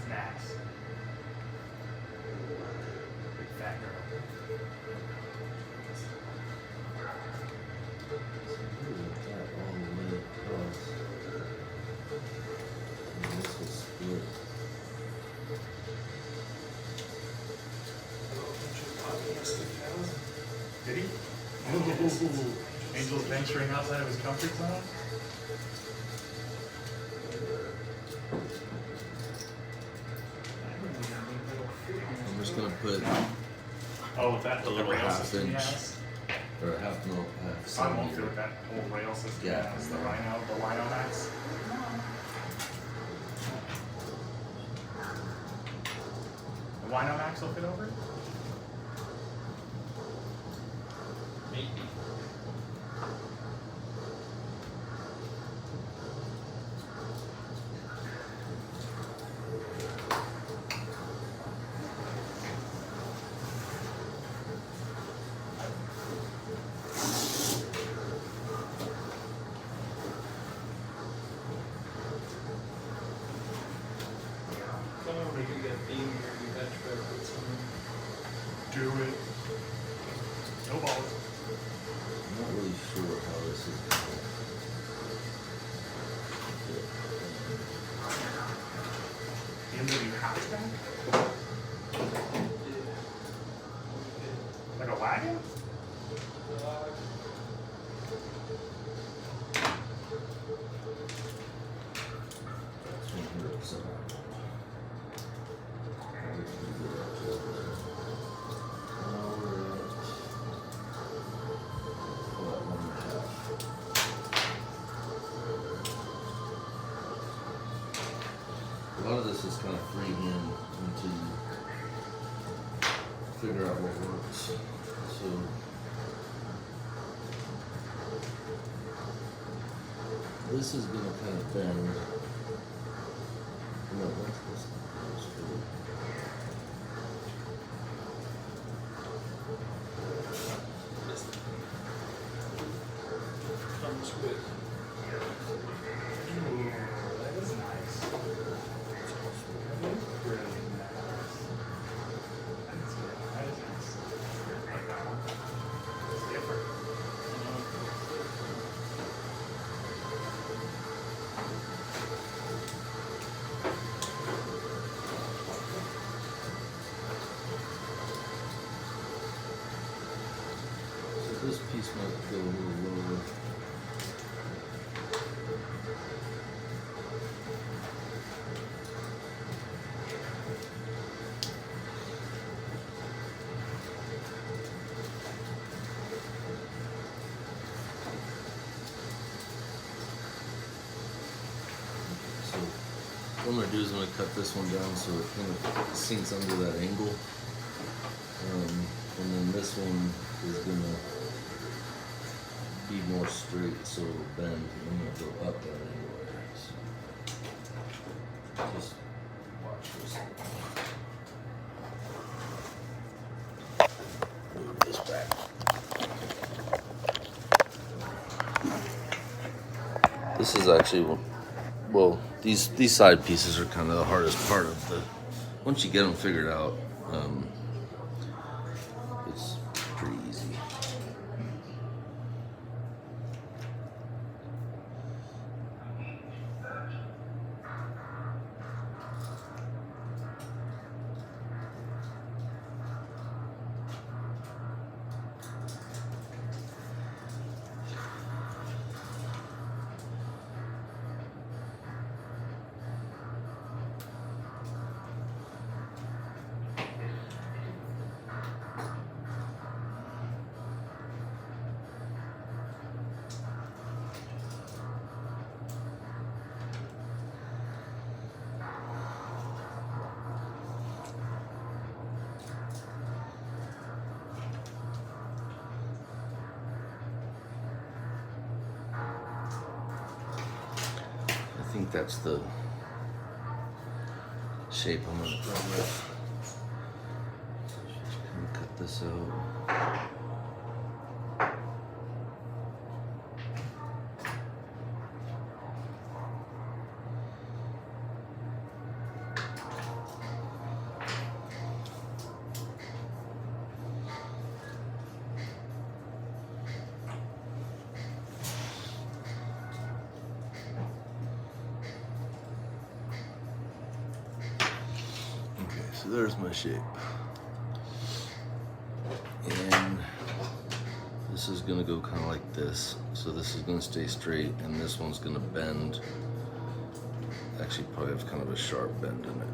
Snacks. Big fat girl. So we'll get that all the way across. And this will split. Did he? Angel's venturing outside of his comfort zone? I'm just gonna put Oh, with that A little rail 1/2 system he inch. has? or a half I won't centimeter. do with that whole rail system he Yeah, has, the no. Rhino Max. The Rhino Max will fit over? Maybe. Someone would do that theme where you bench press with someone. Do it. No balls. I'm not really sure how this is going. BMW hatchback? Like a wagon? It's 100%. A lot of this is kind of freehand until you figure out what works. So this is gonna kind of bend. No, that's true. Comes with. Ooh, that is nice. That is really nice. That is nice. I like that one. It's different. So this piece might go a little lower. So what I'm gonna do is I'm gonna cut this one down so it kind of sinks under that angle. And then this one is gonna be more straight so it'll bend. And I'm gonna go up that angle there. So just watch this. Move this back. This is actually, well, these side pieces are kind of the hardest part of the. Once you get them figured out, it's pretty easy. think that's the shape I'm gonna go with. Can we cut this out? So there's my shape. And this is gonna go kind of like this. So this is gonna stay straight and this one's gonna bend. Actually probably have kind of a sharp bend in it.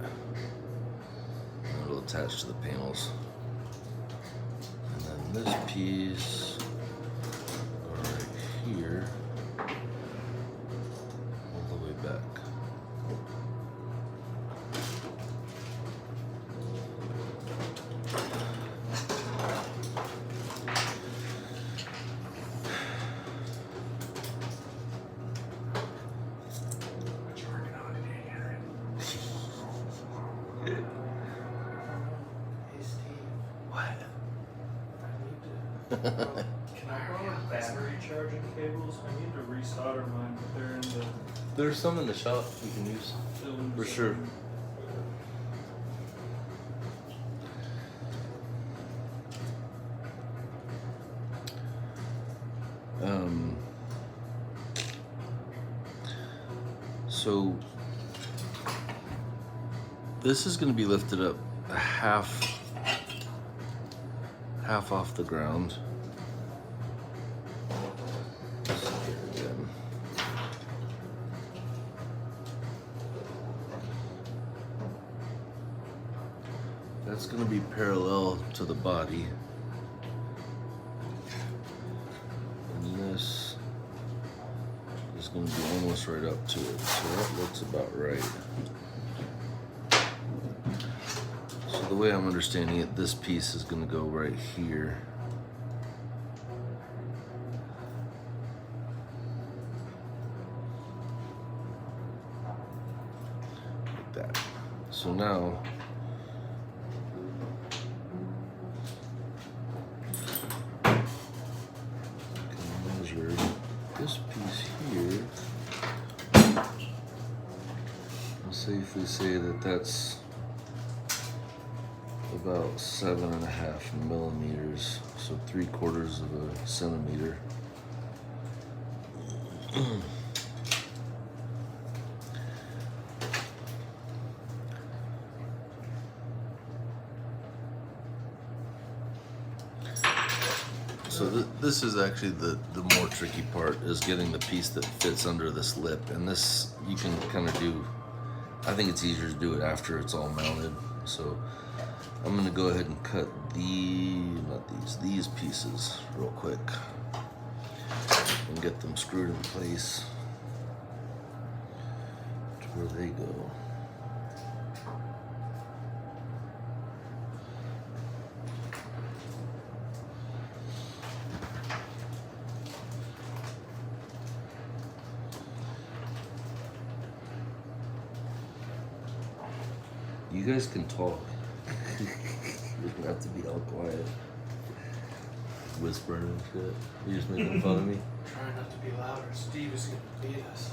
And it'll attach to the panels. And then this piece right here, all the way back. Can I borrow battery charging cables? I need to resolder mine, but they're in the There's some in the shop you can use. films. For sure. So this is going to be lifted up a half off the ground. That's going to be parallel to the body. And this is going to be almost right up to it. So that looks about right. So the way I'm understanding it, this piece is going to go right here. Like that. So now this piece here, I'll safely say that that's about 7.5 millimeters, so 3/4 of a centimeter. So this is actually the more tricky part, is getting the piece that fits under this lip. And this you can kind of do, I think it's easier to do it after it's all mounted. So I'm gonna go ahead and cut these pieces real quick and get them screwed in place to where they go. You guys can talk. You don't have to be all quiet. Whispering and shit. You just making fun of me? Trying not to be louder. Steve is gonna beat us.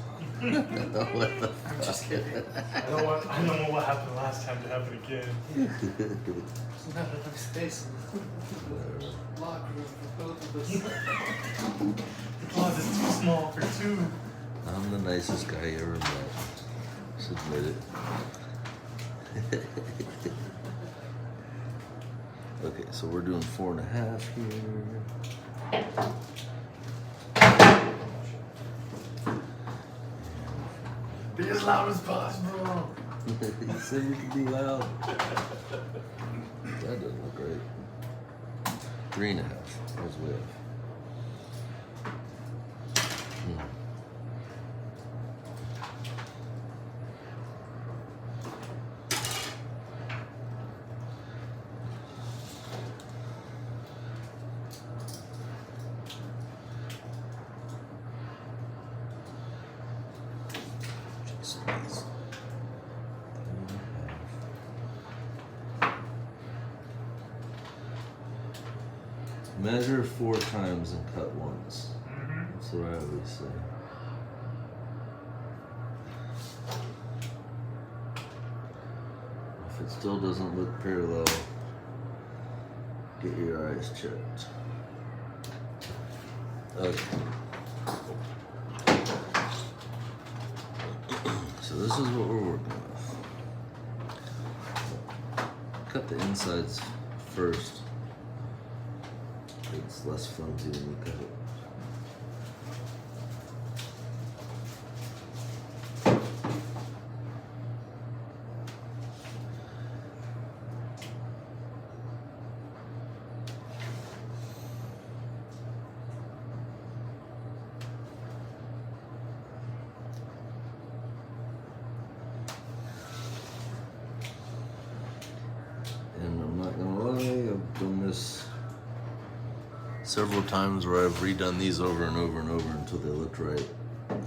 What the I'm just kidding. I don't want what happened last time to happen again. There's not enough space in the locker room for both of us. The closet's too small for two. I'm the nicest guy you ever met. Just admit it. Okay, so we're doing 4.5 here. Be as loud as possible. You said you could be loud. That doesn't look right. 3.5. That was way off. Just Measure 4 times and cut once. Mm-hmm. That's what I always say. If it still doesn't look parallel, get your eyes checked. Okay. So this is what we're working with. Cut the insides first. It's less flimsy when you cut it. And I'm not gonna lie, I've done this several times where I've redone these over and over and over until they looked right. And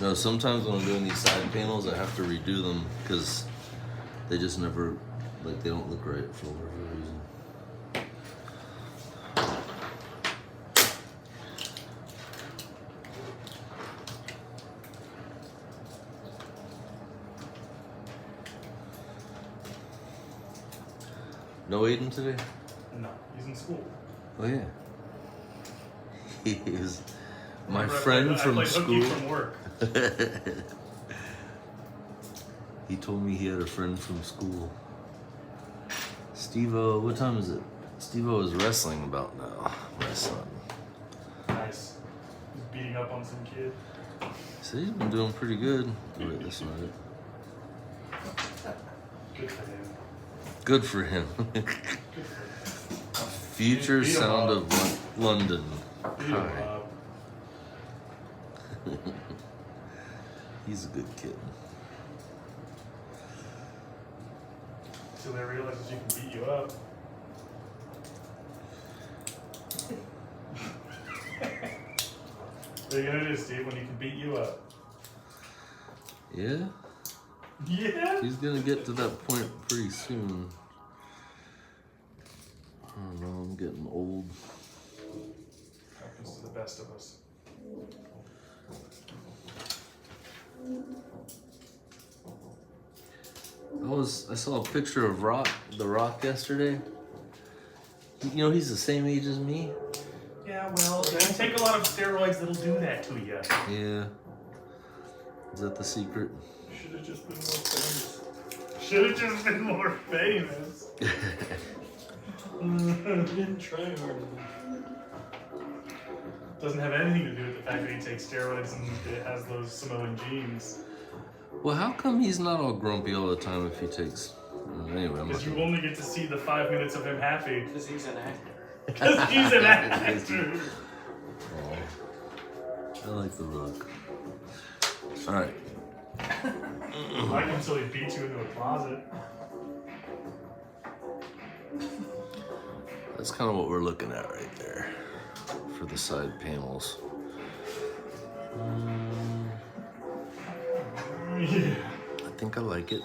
no, sometimes when I'm doing these side panels, I have to redo them because they just never, like, they don't look right for whatever reason. No Aiden today? No, he's in school. Oh yeah. He is my Remember, friend I from played hooky school. from work. He told me he had a friend from school. Steve-O, what time is it? Steve-O is wrestling about now, my son. Nice. He's beating up on some kid. So he's been doing pretty good. Oh, wait, that's not it. Good for him. Good for him. Good for him. Future Beat him sound up. of London. Beat him Hi. up. He's a good kid. Until they realize that you can beat you up. What are you gonna do, Steve, when he can beat you up? Yeah? Yeah? He's gonna get to that point pretty soon. I don't know, I'm getting old. Happens to the best of us. I saw a picture of The Rock yesterday. You know, he's the same age as me. Yeah, well, you take a lot of steroids that'll do that to you. Yeah. Is that the secret? Should have just been more famous. Should have just been more famous. Didn't try hard enough. Doesn't have anything to do with the fact that he takes steroids and it has those Samoan genes. Well, how come he's not all grumpy all the time if he takes... Anyway, I'm not Because you gonna... only get to see the 5 minutes of him happy. Because he's an actor. Because he's an actor. I like The Rock. Alright. Like him until he beats you into a closet. That's kind of what we're looking at right there for the side panels. Yeah. I think I like it.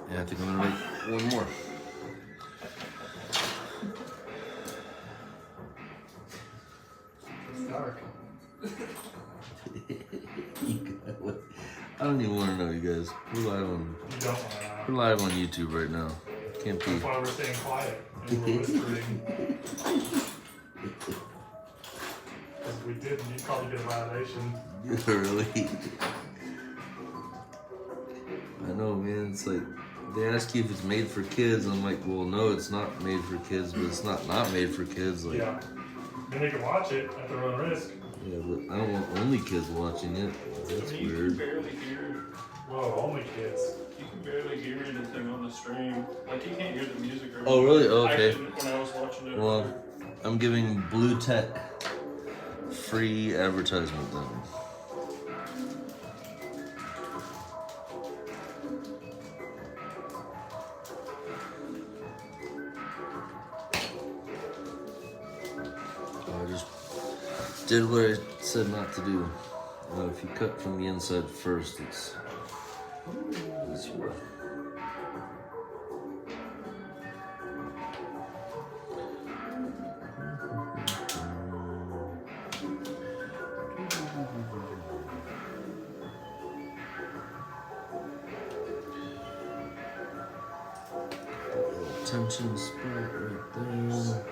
And I think I'm gonna make one more. It's dark. I don't even want to know, you guys. We're live on You don't want to. we're live on YouTube right now. Can't be. That's why we're staying quiet and we're whispering. Because if we didn't, you'd probably get a violation. Really? I know, man. It's like they ask you if it's made for kids. I'm like, well, no, it's not made for kids, but it's not made for kids. Like, Yeah. Then they can watch it at their own risk. yeah, but I don't want only kids watching it. That's I mean, you can weird. barely hear. Whoa, only kids. You can barely hear anything on the stream. Like you can't hear the music. Or Oh, really? Oh, I okay. couldn't when I was watching it. Well, I'm giving Blue Tech free advertisement then. I just did what I said not to do. If you cut from the inside first, it's this way. tension spot right there.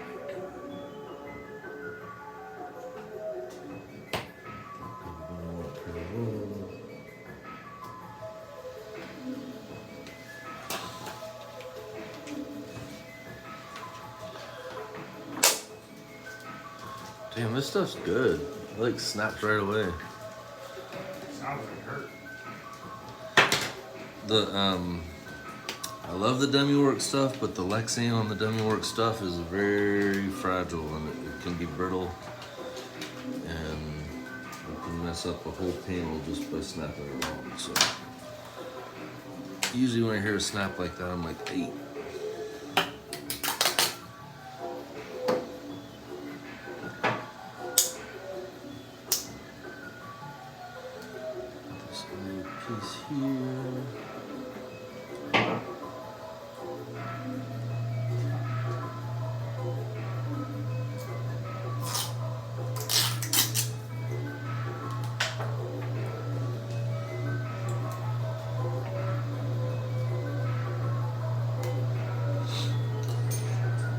Damn, this stuff's good. It like snaps right away. Sounds like it hurt. I love the DemiWorks stuff, but the Lexan on the DemiWorks stuff is very fragile and it can be brittle, and you can mess up a whole panel just by snapping it wrong. So usually when I hear a snap like that, I'm like, hey. This little piece here.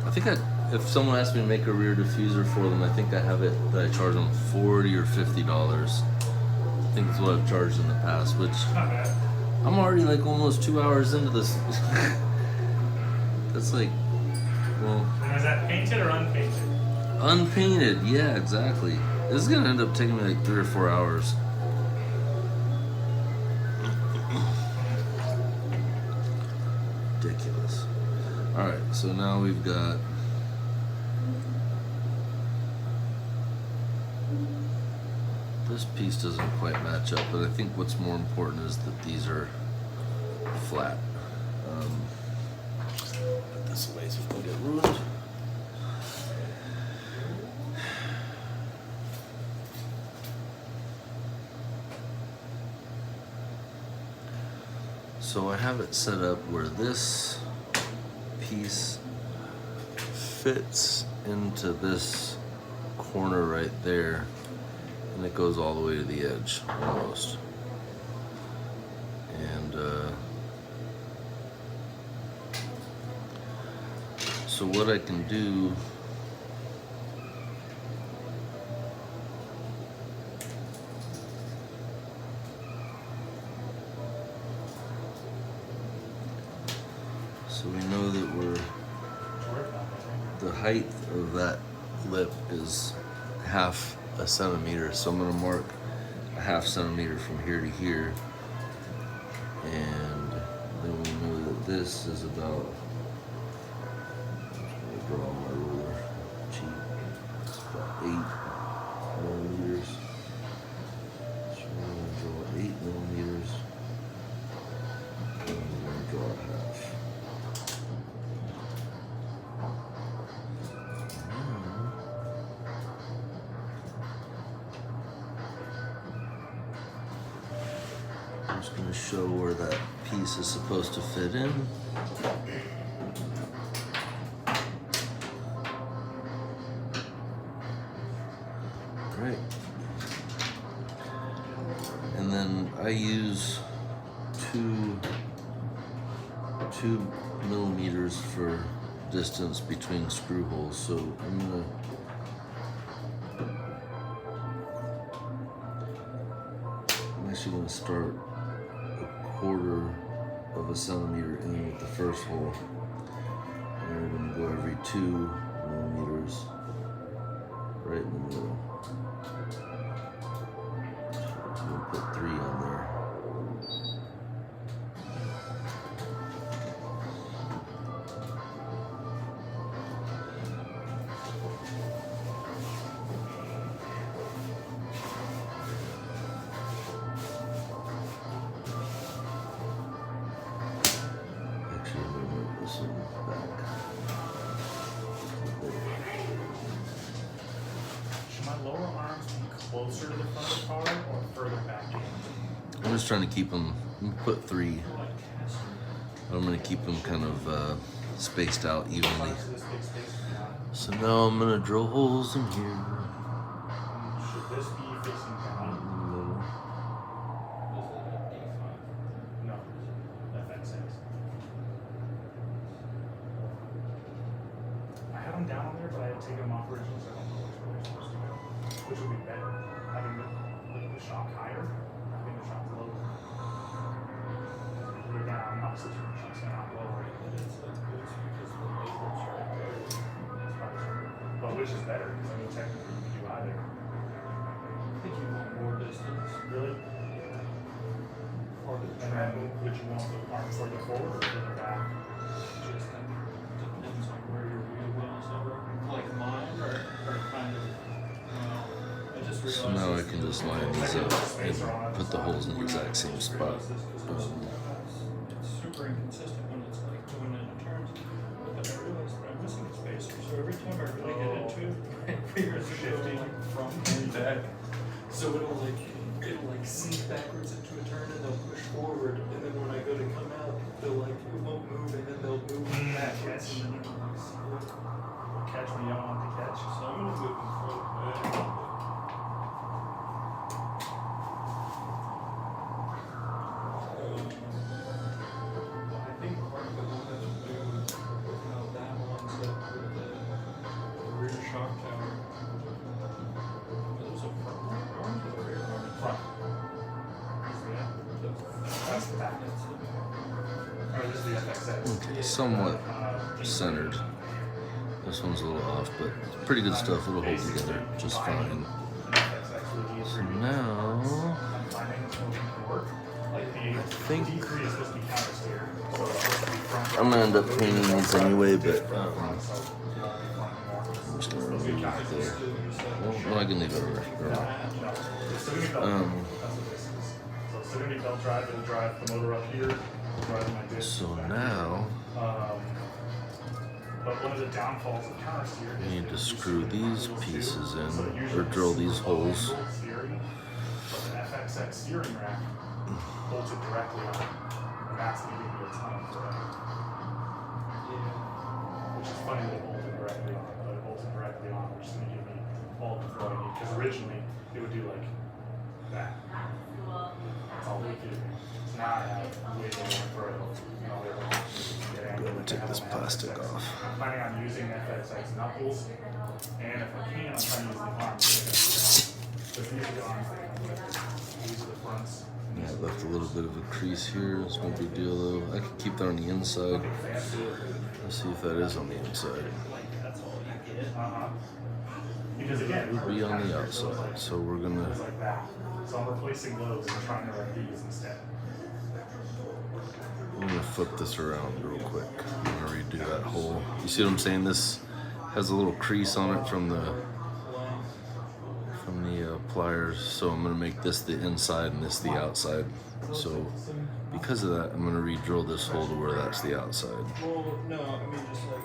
I think if someone asked me to make a rear diffuser for them, I think I have it that I charge them $40 or $50. I think that's what I've charged in the past, which Not bad. I'm already like almost 2 hours into this. That's like, well, And is that painted or unpainted? unpainted. Yeah, exactly. This is gonna end up taking me like 3 or 4 hours. Ridiculous. All right, so now we've got this piece doesn't quite match up, but I think what's more important is that these are flat. Put this away so it don't get ruined. So I have it set up where this piece fits into this corner right there, and it goes all the way to the edge almost. And so what I can do so we know that the height of that lip is 1/2 a centimeter, so I'm going to mark a 1/2 centimeter from here to here, and then we know that this is about, I'm just going to draw on my ruler, cheap, it's about 8 millimeters, so we're going to draw 8 millimeters, and we're going to draw a 1/2. I'm just going to show where that piece is supposed to fit in. Right. And then I use two millimeters for distance between screw holes. So I'm actually going to start 1/4 of a centimeter in with the first hole, and we're going to go every 2 millimeters right in the middle. So we'll put 3 on there. Actually, I'm going to move this one back. Should my lower arms be closer to the front of the car or further back in? I'm just trying to keep them, I'm going to put 3. I'm going to keep them kind of spaced out evenly. To this big space or not? So now I'm going to drill holes in here. Should this be facing down? In the middle. No. FX6. but I had to take them off originally, so I don't know which way they're supposed to go. Which would be better, having the shock higher, having the shock lower. We're down, I'm not switching the shocks, they're not lower. But it's like boost because the label's right there. That's probably true. But which is better? Because I mean, technically you can do either. I think you want more distance. Really? Farther And then travel. would you want the arm further forward or further back? Just depends on where your wheel wells are. Like mine are kind of, well, I just realized. So now I this can the just other line day. these up and put the holes in the exact same spot. It's super inconsistent when it's like going into turns. But then I realized that I'm missing a spacer. So every time I really get into it, my fingers are shifting from and back. So it'll like sneak backwards into a turn and they'll push forward. And then when I go to come out, they'll like, it won't move and then they'll move back. Catch. And then it'll like split. Catch me, you don't want to catch. So I'm gonna move them further back. I think part of it will have to do with how that lines up with the rear shock tower. Are those a front arms or the rear arms? Front. That's the back. That's it. Or this is the FXX. Okay, somewhat centered. This one's a little off, but it's pretty good stuff. It'll hold together just fine. So now, I'm finding it's going to work. Like the I think D3 is supposed to be counter steer. So it's supposed to be front. I'm gonna end up painting these anyway, but So it won't be front anymore. I'm just gonna remove You can the. still use that. Well, I can leave it right. No, it's still gonna be belt drive. Um, That's what this is. So it's still gonna be belt drive. It'll drive the motor up here. It'll drive my disc. So back now here. But one of the downfalls of counter steer is we need that to you screw use these wheels too. pieces So in, it usually or drill is these slow holes. angle steering, but the FXX steering rack bolts it directly on, and that's giving me a ton of thread. Which is funny that it bolted directly on, but it bolted directly on, which is gonna give me all the throw I need. Because originally it would do like that. That's all it would do. So now I have way more throw. I'm gonna take this plastic off. I'm planning on using FXX knuckles, and if I can, I'm trying to use the arms. But these are the arms that come with it. These are the fronts. Yeah, I left a little bit of a crease here. It's no big deal though. I can keep that on the inside. Let's see if that is on the inside. Uh-huh. Because again, It would be on the outside. So we're gonna. it's like that. So I'm replacing those and trying to run these instead. I'm gonna flip this around real quick. I'm gonna redo that hole. You see what I'm saying? This has a little crease on it from the pliers. So I'm gonna make this the inside and this the outside. So because of that, I'm gonna re-drill this hole to where that's the outside. Well, no, I mean just like,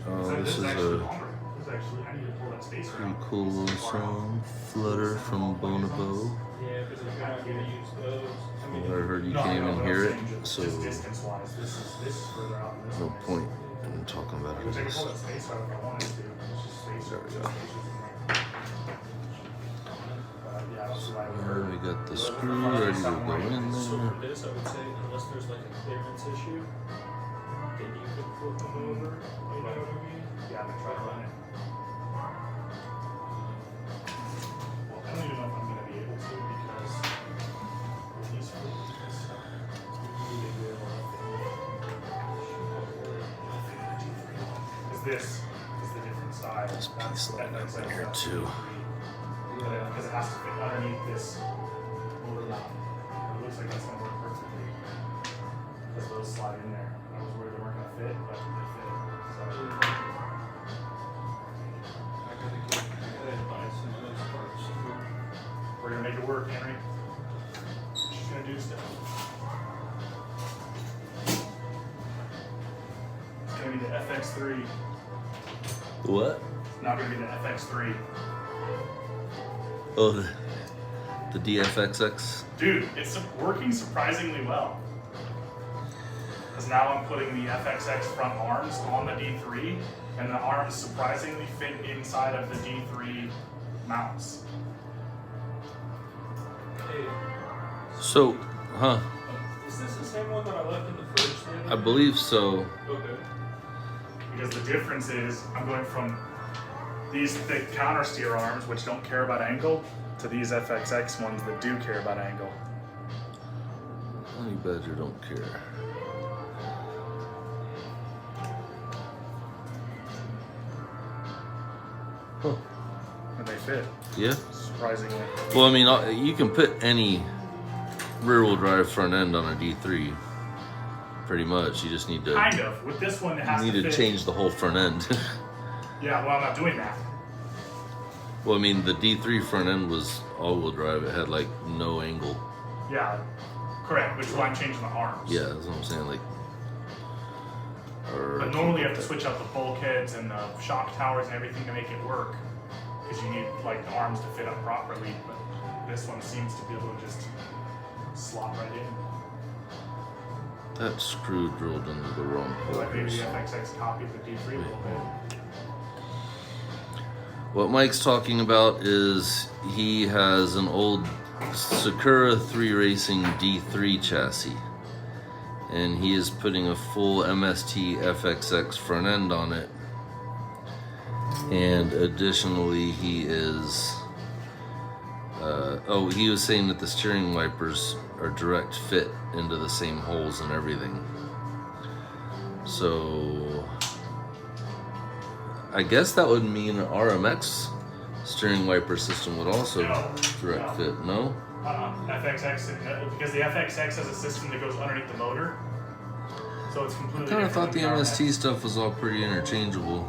Oh, this is actually a longer. This is actually, I need to pull that spacer pretty out. cool little song, Flutter from Bonobo. yeah, because if you're not gonna use those, I mean, I heard you No, can't no, even but hear I'm it, saying so just distance-wise, this is further out than this no one is. point in talking about it. Which I can Just- pull that spacer out if I wanted to. It's just spacer. There we Just go. spacers in there. Yeah, I don't see why it would Alright, hurt. we got the screw ready to go in so there. for this, I would say, unless there's like a clearance issue, then you could flip them over, you know what I mean? Yeah, I'm gonna try to run it. Well, I don't even know if I'm gonna be able to because with these flips and stuff, you need to do because this is the different style. This That's piece line up in here FXX. too. Because it has to fit underneath this motor mount. It looks like that's gonna work perfectly. Because those slide in there. I was worried they weren't gonna fit, but they fit. So. I gotta buy some of those parts too. We're gonna make it work, Henry. She's gonna do stuff. It's gonna be the FX3. What? It's not gonna be the FX3. Oh, the DFXX. Dude, it's working surprisingly well. Because now I'm putting the FXX front arms on the D3, and the arms surprisingly fit inside of the D3 mounts. Hey, So, huh? is this the same one that I left in the fridge the other I day? believe so. Okay. Because the difference is I'm going from these thick counter steer arms, which don't care about angle, to these FXX ones that do care about angle. Honey Badger don't care. Huh. And they fit, Yeah. surprisingly. Well, I mean, you can put any rear-wheel drive front end on a D3. Pretty much. You just need to. Kind of. With this one, it has You need to fit. change the whole front end. Yeah, well, I'm not doing that. Well, I mean, the D3 front end was all-wheel drive. It had like no angle. Yeah, correct. Which is why I'm changing the arms. Yeah, that's what I'm saying. Like, But normally you have to switch out the bulkheads and the shock towers and everything to make it work, because you need like the arms to fit up properly. But this one seems to be able to just slot right in. that screw drilled into the wrong Like maybe holes. the FXX copied the D3 a little bit. What Mike's talking about is he has an old Sakura 3 Racing D3 chassis, and he is putting a full MST FXX front end on it. And additionally, he is. He was saying that the steering wipers are direct fit into the same holes and everything. So I guess that would mean an RMX steering wiper system would also No, direct no. fit. No? FXX, because the FXX has a system that goes underneath the motor, so it's I completely kind of different thought the than MST stuff was all pretty interchangeable.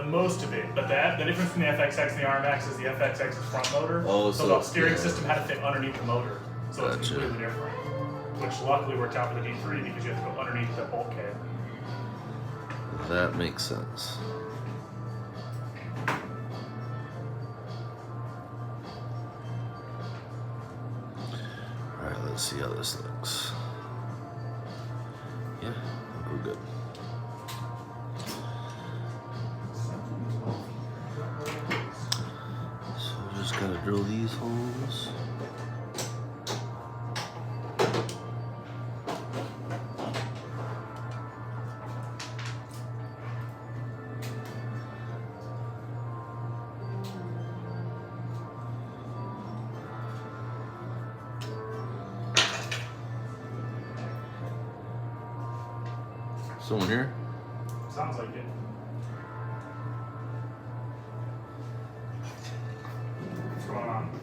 Most of it, but the difference between the FXX and the RMX is the FXX is front motor, Oh, so so- the steering yeah. system had to fit underneath the motor, so it's Gotcha. completely different. Which luckily worked out for the D3 because you have to go underneath the bulkhead. That makes sense. Alright, let's see how this looks. Yeah, I think we're good. So we just gotta drill these holes. Someone here? Sounds like it. What's going on?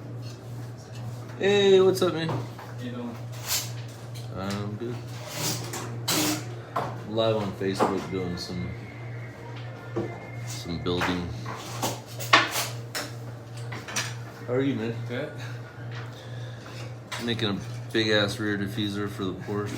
Hey, what's up, man? You know, I'm good. I'm live on Facebook doing some building. How are you, man? good. Making a big ass rear diffuser for the Porsche.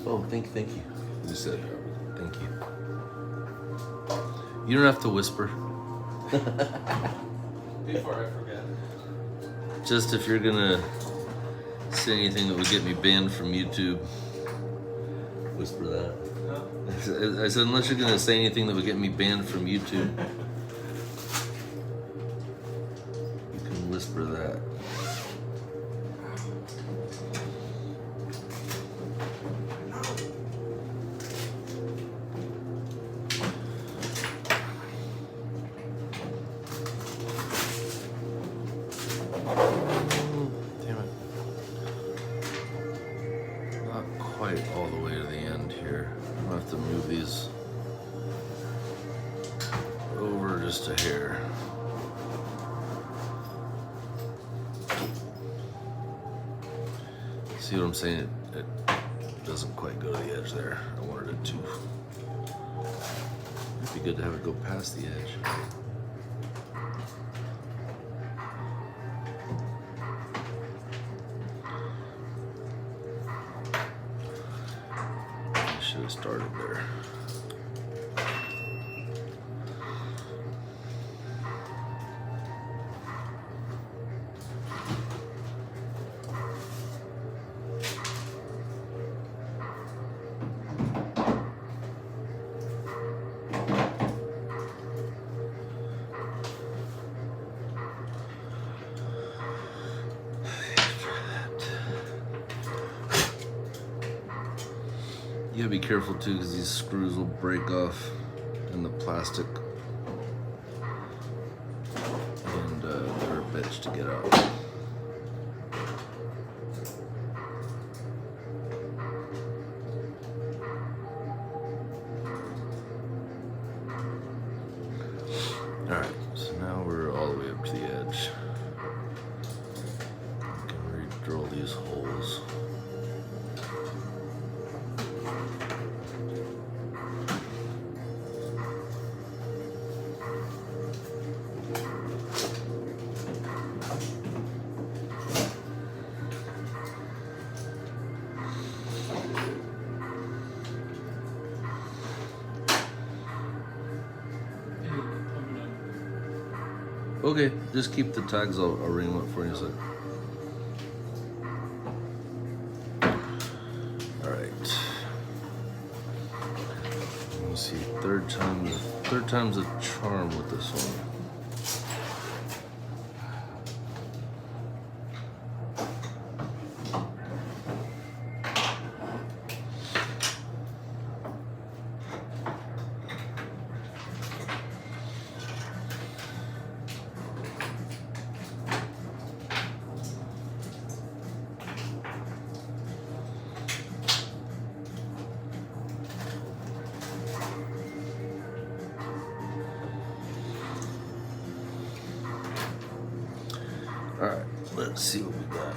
Oh, thank you. You said thank you. You don't have to whisper. Before I forget. Just if you're gonna say anything that would get me banned from YouTube, whisper that. Huh? I said unless you're gonna say anything that would get me banned from YouTube, you can whisper that. Damn it. Not quite all the way to the end here. I'm gonna have to move these over just a hair. See what I'm saying? It doesn't quite go to the edge there. I wanted it to. It'd be good to have it go past the edge. I should have started there. gotta be careful too, because these screws will break off in the plastic, and they're a bitch to get out. Alright, so now we're all the way up to the edge. We can re-drill these holes. Okay, just keep the tags. I'll ring them up for you in a sec. Alright. Let me see. Third time's a charm with this one. Alright, let's see what we got.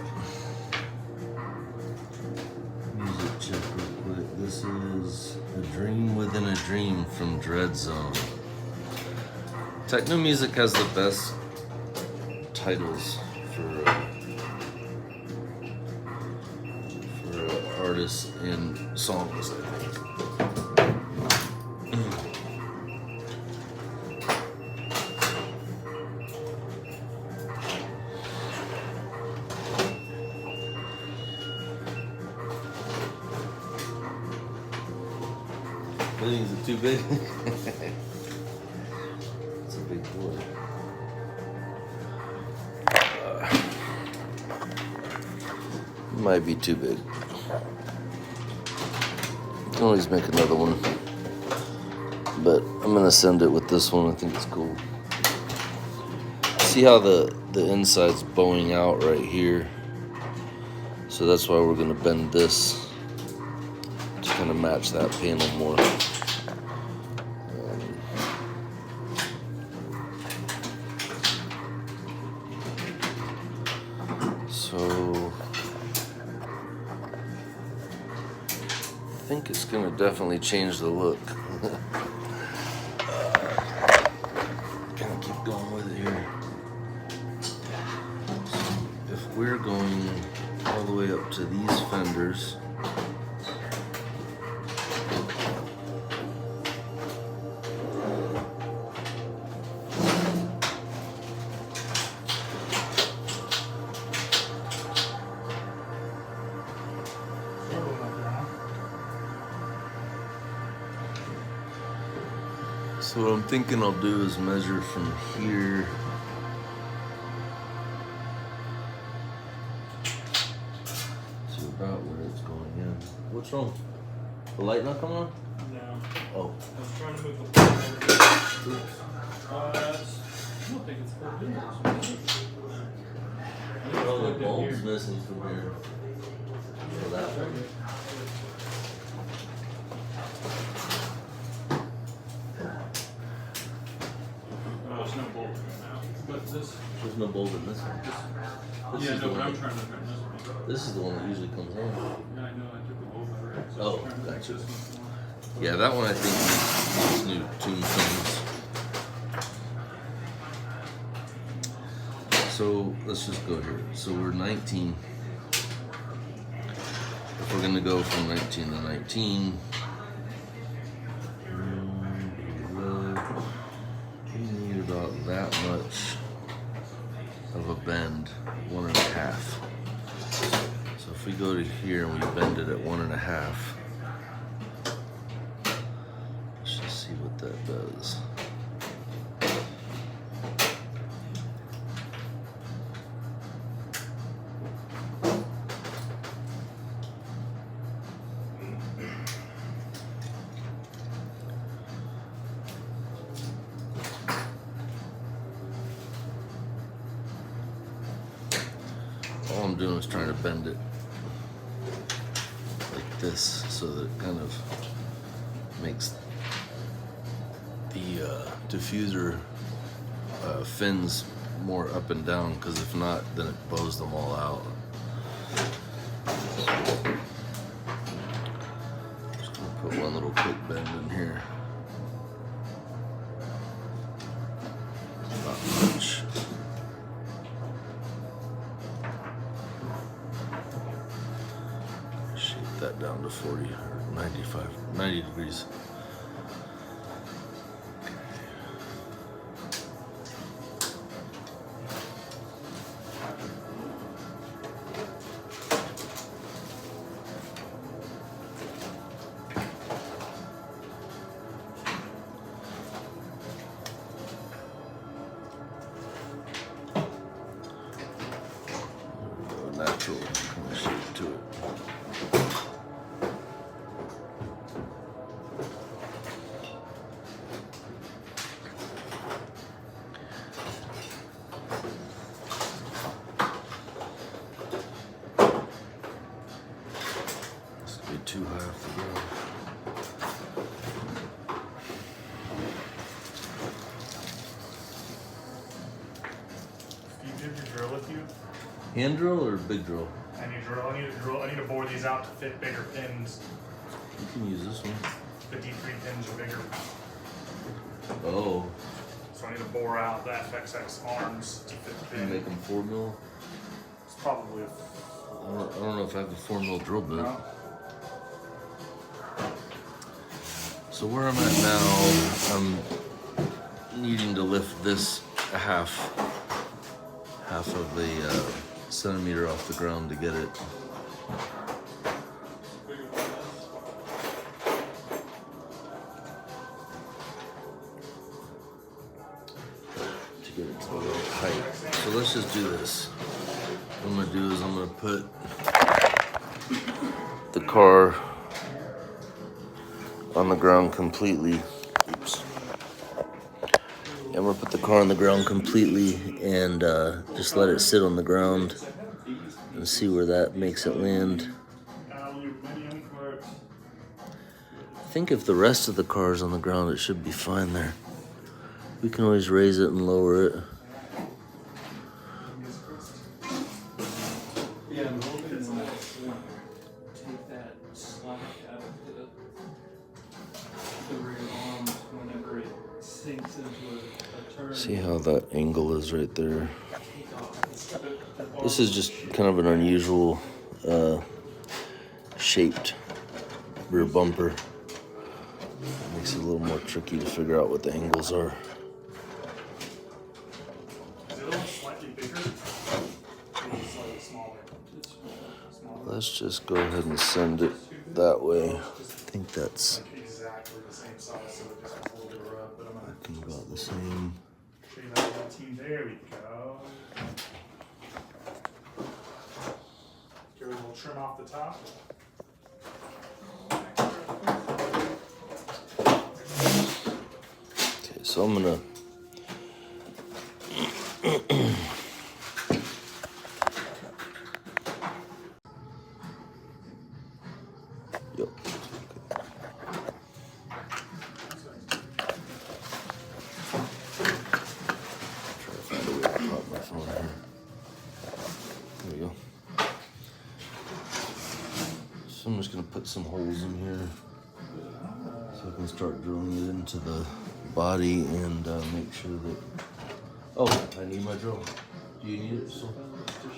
Music check real quick. This is A Dream Within a Dream from Dread Zone. Techno music has the best titles for artists and songs, I think. Is it too big? It's a big boy. Might be too big. Can always make another one. But I'm gonna send it with this one. I think it's cool. See how the inside's bowing out right here? So that's why we're gonna bend this to kind of match that panel more. So I think it's gonna definitely change the look. Kind of keep going with it here. So if we're going all the way up to these fenders, so what I'm thinking I'll do is measure from here to about where it's going in. What's wrong? The light not coming on? No. Oh. I was trying to move the bulb over. I don't think it's plugged in. Oh, the bulb's missing from here. For that one. There's no bulb now. But this. There's no bulb in this one. This Yeah, is no, the but one I'm trying to turn this one. This is the one that usually comes on. Yeah, I know. I took the bulb out of it. So I Oh, was trying to make gotcha. this one more. Yeah, that one I think needs new tombstones. So let's just go here. So we're 19. If we're gonna go from 19 to 19, we need about that much of a bend, 1.5. So if we go to here and we bend it at 1.5, let's just see what that does. I'm doing is trying to bend it like this so that it kind of makes the diffuser fins more up and down, because if not, then it bows them all out. Just gonna put one little quick bend in here. Not much. Shape that down to 40 or 90 degrees. Natural kind of shape to it. This would be too high off the ground. Do you have your drill with you? Hand drill or big drill? I need to bore these out to fit bigger pins. You can use this one. The D3 pins are bigger. Oh, So I need to bore out the FXX arms to fit the you pin. make them 4 mil. It's probably a I don't know if I have the 4 mil drill bit. no. So where I'm at now, I'm needing to lift this half of the centimeter off the ground to get it. To get it to the right height. So let's just do this. What I'm gonna do is I'm gonna put the car on the ground completely. Oops. And we'll put the car on the ground completely and just let it sit on the ground and see where that makes it land. I think if the rest of the car is on the ground, it should be fine there. We can always raise it and lower it. Yeah, I'm hoping to take that slack out of the rear arms whenever it sinks into a turn. See how that angle is right there? This is just kind of an unusual shaped rear bumper. It makes it a little more tricky to figure out what the angles are. Is it all slightly bigger? Or is it slightly smaller? Smaller. Let's just go ahead and send it that way. I think that's Like exactly the same size, so it just has a little bit of rub, but I'm gonna looking about the same. show you that routine. There we go. Give it a little trim off the top. Okay, so I'm gonna yep. Try to find a way to pop my phone here. There we go. So I'm just gonna put some holes in here so I can start drilling it into the body and make sure that. Oh, I need my drill. Do you need it? So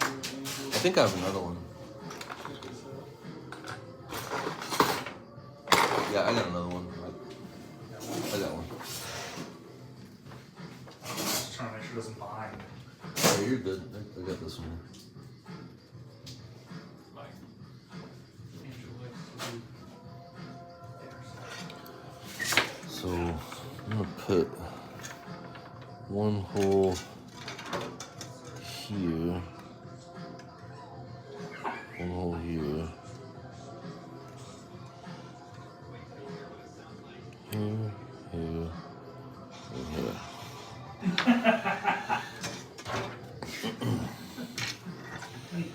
I think I have another one. Yeah, I got another one. I got one. Just trying to make sure it doesn't bind. Oh, you're good. I got this one. So I'm gonna put one hole here, one hole here, here, here, and here.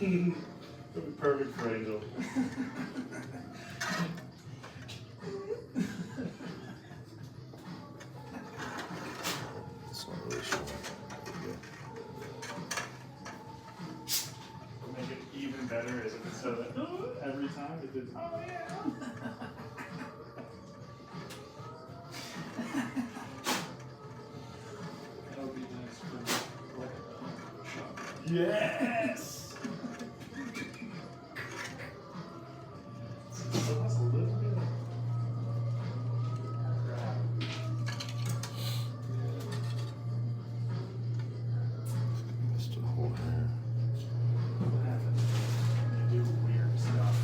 It'll be perfect for Angel. It's not really showing. It'll make it even better if it's so that every time it did. Oh yeah. That would be nice for like a shop. Yes. So that's a little bit of crap. Just a hole here. What happens when you do weird stuff?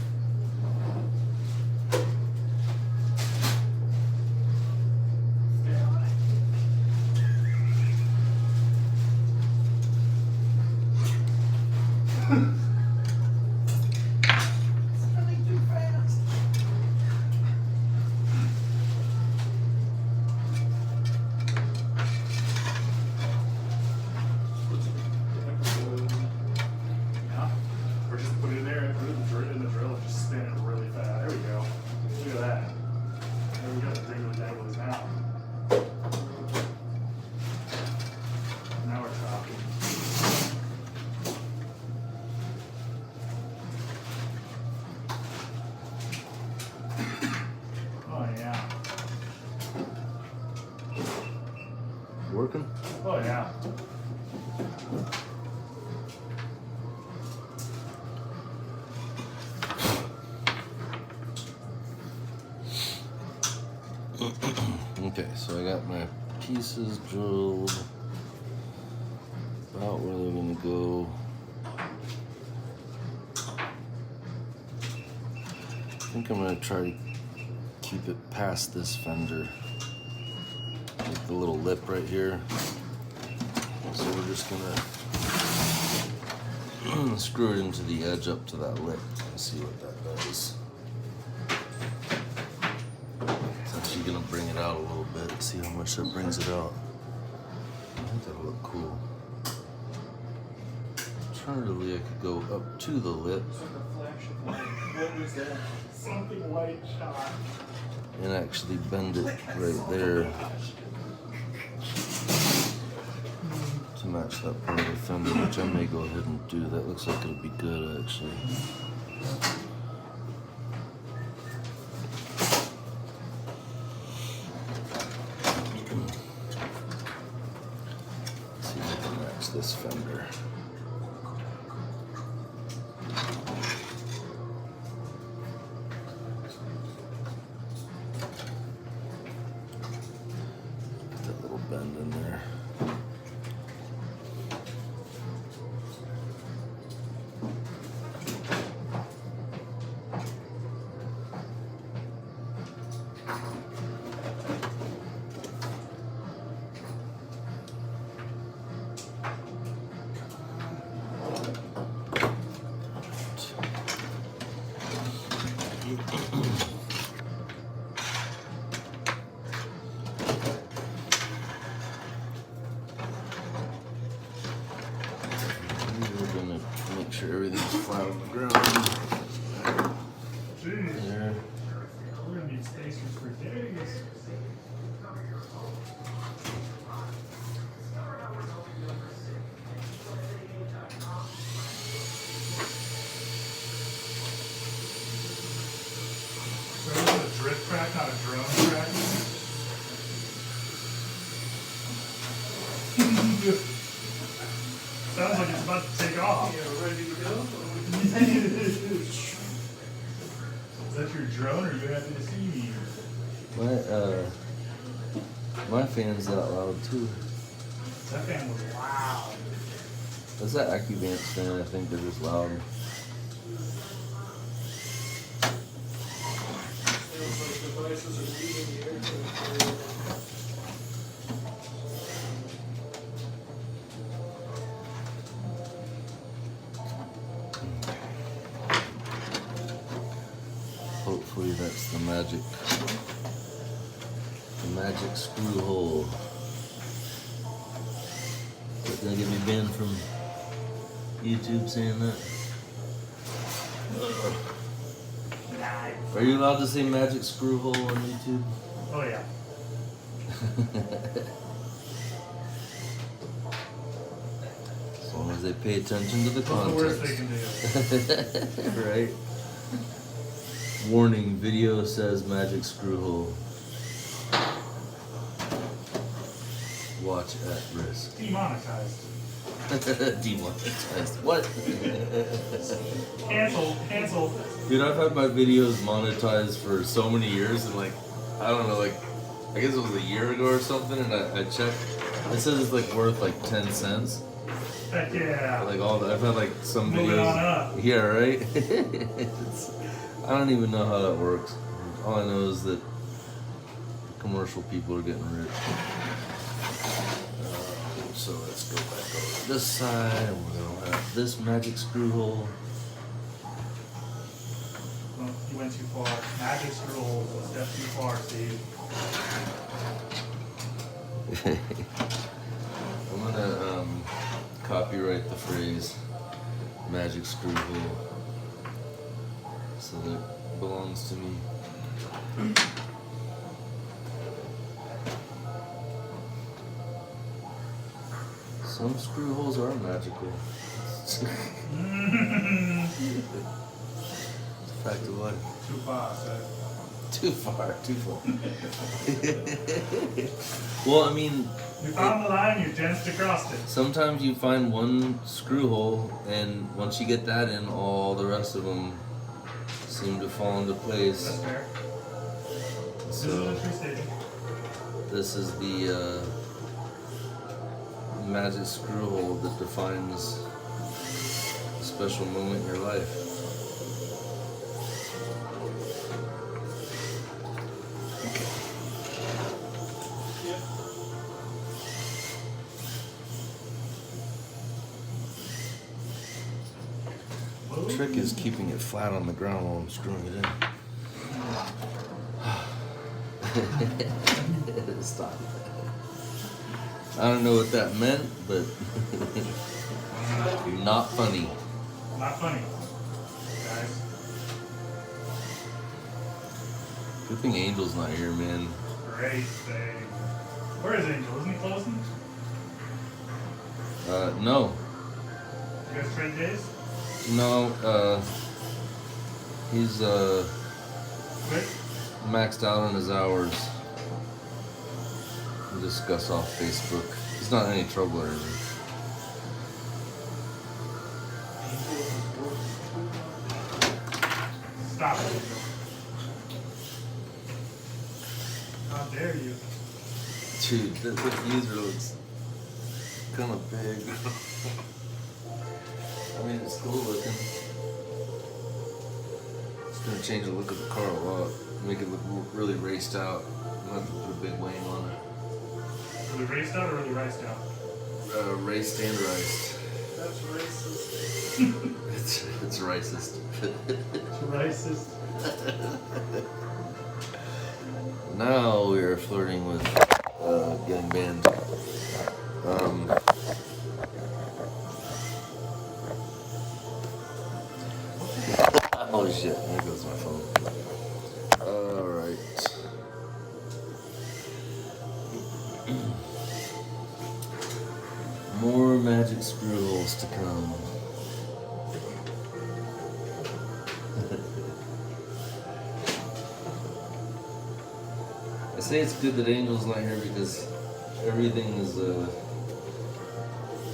Running too fast. Yeah, or just put it in there and put it in the drill and just spin it really fast. There we go. Look at that. There we go. The ring was devil is now. Now we're talking. Oh yeah. Working? Oh yeah. Okay, so I got my pieces drilled about where they're gonna go. I think I'm gonna try to keep it past this fender, like the little lip right here. So we're just gonna screw it into the edge up to that lip and see what that does. It's actually gonna bring it out a little bit, see how much that brings it out. I think that'll look cool. Alternatively, I could go up to the lip It's like a flash of light. What was that? Something white shot. and actually bend it right there to match that part of the fender, which I may go ahead and do. That looks like it'll be good, actually. Let's see if I can match this fender. Put that little bend in there. We're gonna make sure everything's flat on the ground. Jeez. There. We're gonna need spacers for days. So this is a drift track, not a drone track. Sounds like it's about to take off. Yeah, ready to go? Is that your drone, or are you happy to see me? My fan's that loud too. That fan was loud. That's that AccuVance fan, I think they're just loud. Feels like devices are leaving the air. Hopefully that's the magic screw hole. Is that gonna get me banned from YouTube saying that? Nice. Are you allowed to say magic screw hole on YouTube? Oh yeah. As long as they pay attention to the What's the worst they content. can do? Right? Warning, video says magic screw hole. Watch at risk. Demonetized. Demonetized. What? Cancel. Dude, I've had my videos monetized for so many years, and like, I don't know, like, I guess it was a year ago or something, and I checked. It says it's like worth like 10 cents. Heck yeah. Like all the, I've had like some Moving videos. on up. Yeah, right? I don't even know how that works. All I know is that commercial people are getting rich. So let's go back over to this side. We're gonna have this magic screw hole. Well, you went too far. Magic screw hole was a step too far, Steve. I'm gonna copyright the phrase magic screw hole so that it belongs to me. Some screw holes are magical. It's a fact of life. Too far, sir. Too far. Well, I mean, You found the line, you danced across it. sometimes you find one screw hole, and once you get that in, all the rest of them seem to fall into That's place. fair. This is So a true statement. this is the magic screw hole that defines a special moment in your life. The trick is keeping it flat on the ground while I'm screwing it in. Stop. I don't know what that meant, but not funny. Not funny. Guys. Good thing Angel's not here, man. Great thing. Where is Angel? Isn't he closing? No. You guys trade days? No, he's Quick? maxed out on his hours. We'll discuss off Facebook. He's not in any trouble or anything. Stop it, Angel. How dare you? Dude, the diffuser looks kind of big. I mean, it's cool looking. It's gonna change the look of the car a lot. Make it look really raced out. I'm gonna have to put a big wing on it. Really raced out or really riced out? Raced and riced. That's racist. It's racist. Racist. Now we are flirting with getting banned. Oh shit, there goes my phone. Alright. More magic screw holes to come. I say it's good that Angel's not here because everything is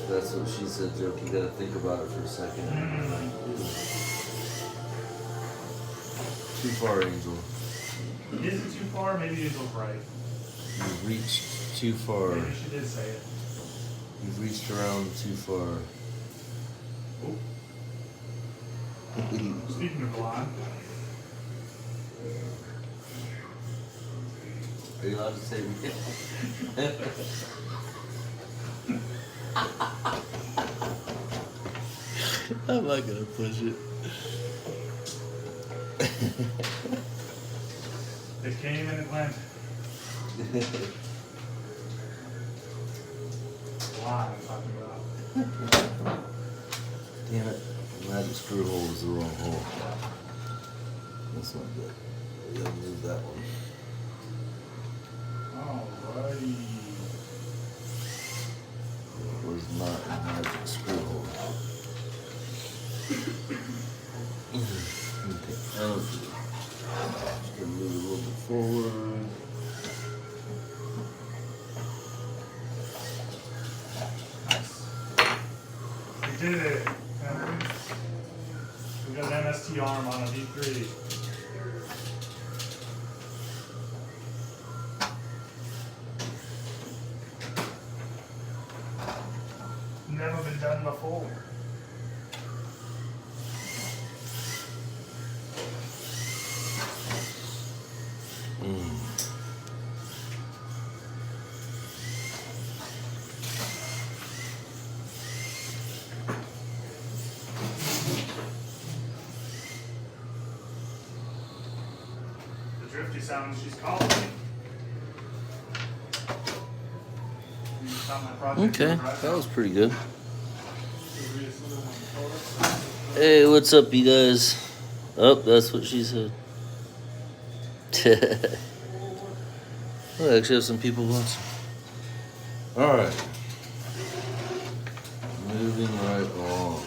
that's what she said, joke. You gotta think about it for a second. Too far, Angel. Is it too far? Maybe Angel's right. You've reached too far. Maybe she did say it. You've reached around too far. Oh. Speaking of blonde, Are you allowed to say I'm not gonna push it. it came and it went. Blonde, I'm talking about. Damn it. Magic screw hole is the wrong hole. That's not good. We gotta move that one. Alrighty. It was not a magic screw hole. Okay, now let's do it. Just gonna move it a little bit forward. We did it. We got an MST arm on a V3. Never been done before. The drifty sound, she's calling me. You found my project Okay, right that now. was pretty good. Hey, what's up, you guys? Oh, that's what she said. I actually have some people watching. Alright. Moving right along.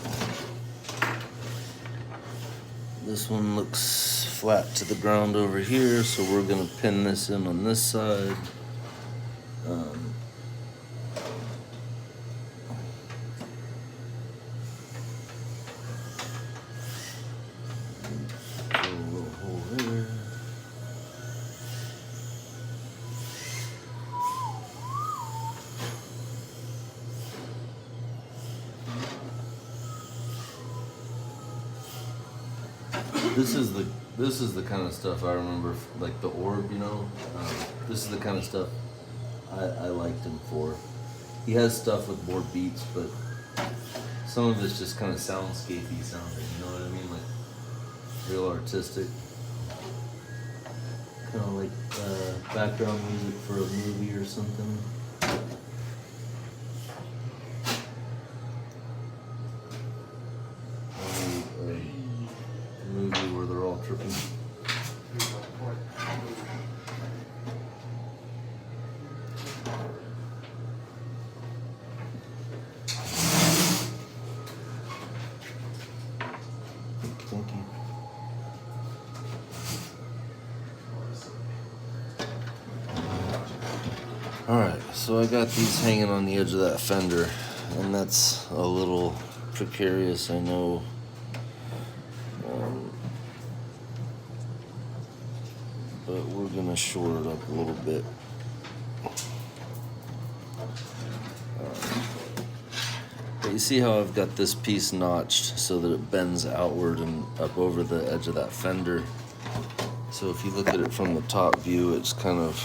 This one looks flat to the ground over here, so we're gonna pin this in on this side. Drill a little hole there. This is the kind of stuff I remember, like the orb, you know. This is the kind of stuff I liked him for. He has stuff with more beats, but some of it's just kind of soundscapey sounding. You know what I mean? Like real artistic, kind of like background music for a movie or something. Movie where they're all tripping. Thank you. Alright, so I got these hanging on the edge of that fender, and that's a little precarious, I know. But we're gonna short it up a little bit. But you see how I've got this piece notched so that it bends outward and up over the edge of that fender. So if you look at it from the top view, it's kind of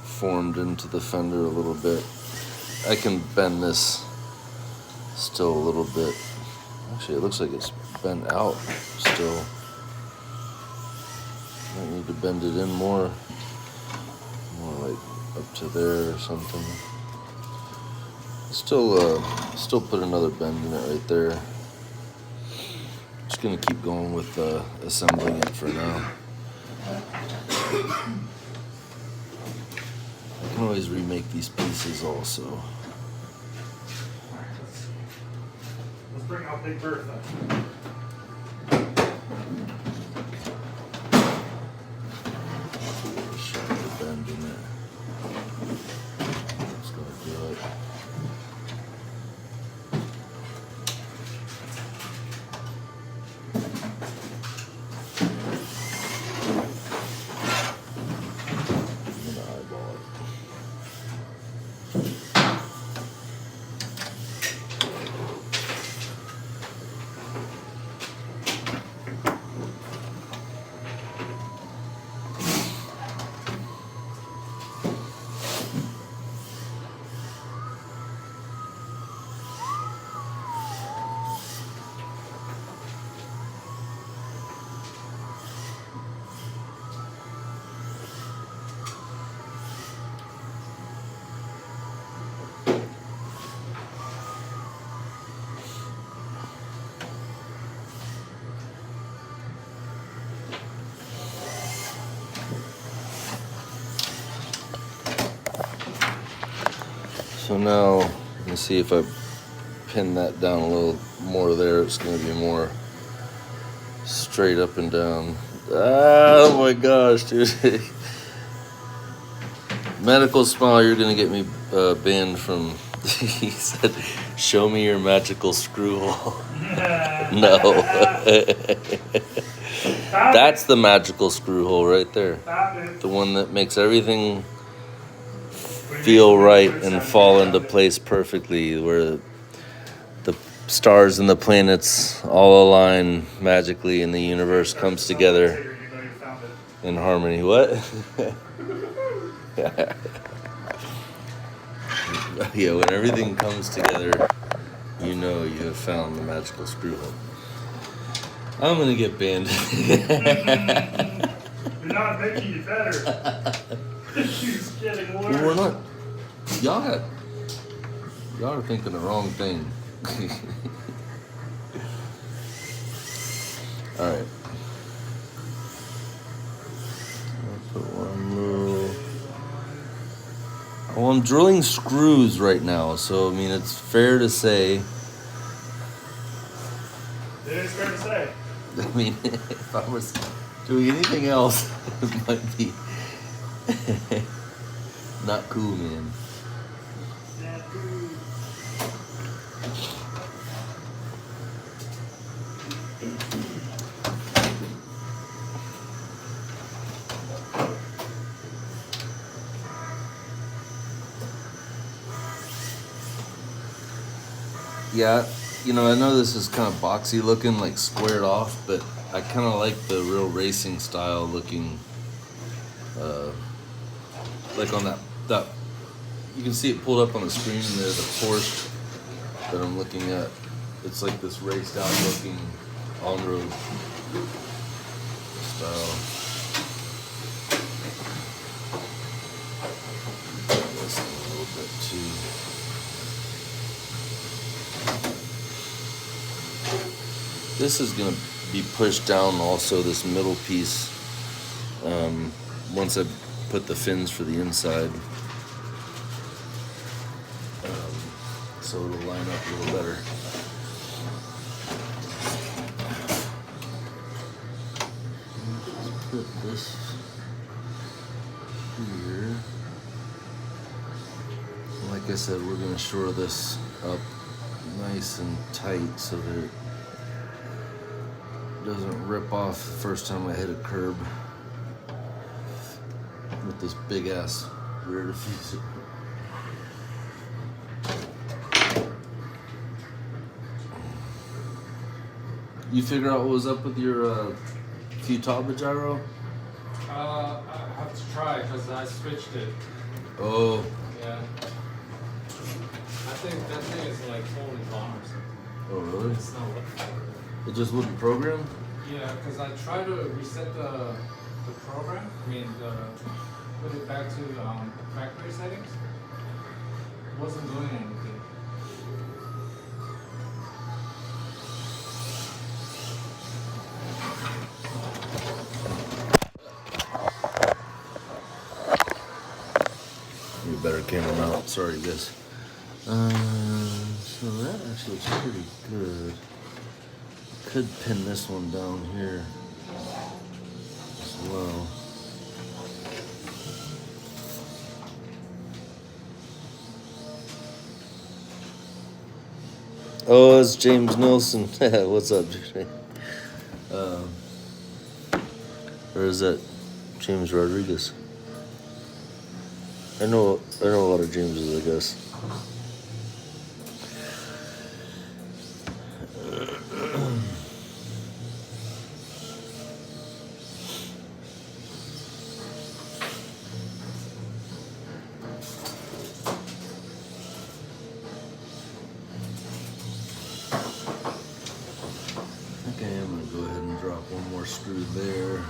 formed into the fender a little bit. I can bend this still a little bit. Actually, it looks like it's bent out still. Might need to bend it in more like up to there or something. Still put another bend in it right there. Just gonna keep going with assembling it for now. I can always remake these pieces also. Let's bring out Big Bertha. Sharper bend in there. Just gonna do it. I'm gonna eyeball it. now, let me see if I pin that down a little more there. It's going to be more straight up and down. Oh my gosh, dude. Medical Smile, you're going to get me banned from... He said, show me your magical screw hole. No. That's the magical screw hole right there. The one that makes everything feel right and fall into place perfectly, where the stars and the planets all align magically and the universe comes together in harmony. What? Yeah, when everything comes together, you know you have found the magical screw hole. I'm gonna get banned. You're not making it better. It's getting worse. Well, we're not. Y'all are thinking the wrong thing. All right. I'll put one little. Well, I'm drilling screws right now, so I mean it's fair to say. It is fair to say. I mean, if I was doing anything else, it might be not cool, man. Yeah, you know, I know this is kind of boxy looking, like squared off, but I kind of like the real racing style looking, like on that, you can see it pulled up on the screen, and there's a Porsche that I'm looking at. It's like this raced out looking on-road style. This a little bit too. This is going to be pushed down also, this middle piece, once I put the fins for the inside. So it'll line up a little better. Let's put this here. Like I said, we're going to shore this up nice and tight so that it doesn't rip off the first time I hit a curb with this big ass rear diffuser. You figure out what was up with your Futaba gyro? I have to try because I switched it. Oh. Yeah. I think that thing is like totally gone or something. Oh really? It's not working. It just wouldn't program? Yeah, because I tried to reset the program. I mean, put it back to factory settings. It wasn't doing anything. Better camera mount. Sorry, guys. So that actually looks pretty good. Could pin this one down here as well. Oh, it's James Nelson. What's up, Jay? Or is that James Rodriguez? I know a lot of Jameses, I guess. Okay, I'm gonna go ahead and drop one more screw there.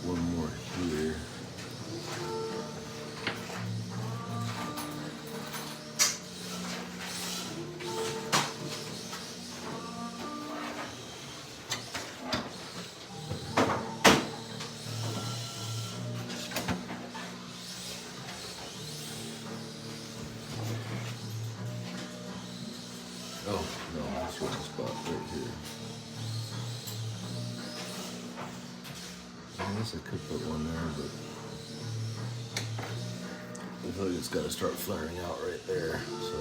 One more here. sweet spot right here. I guess I could put one there, but I feel like it's got to start flaring out right there. So.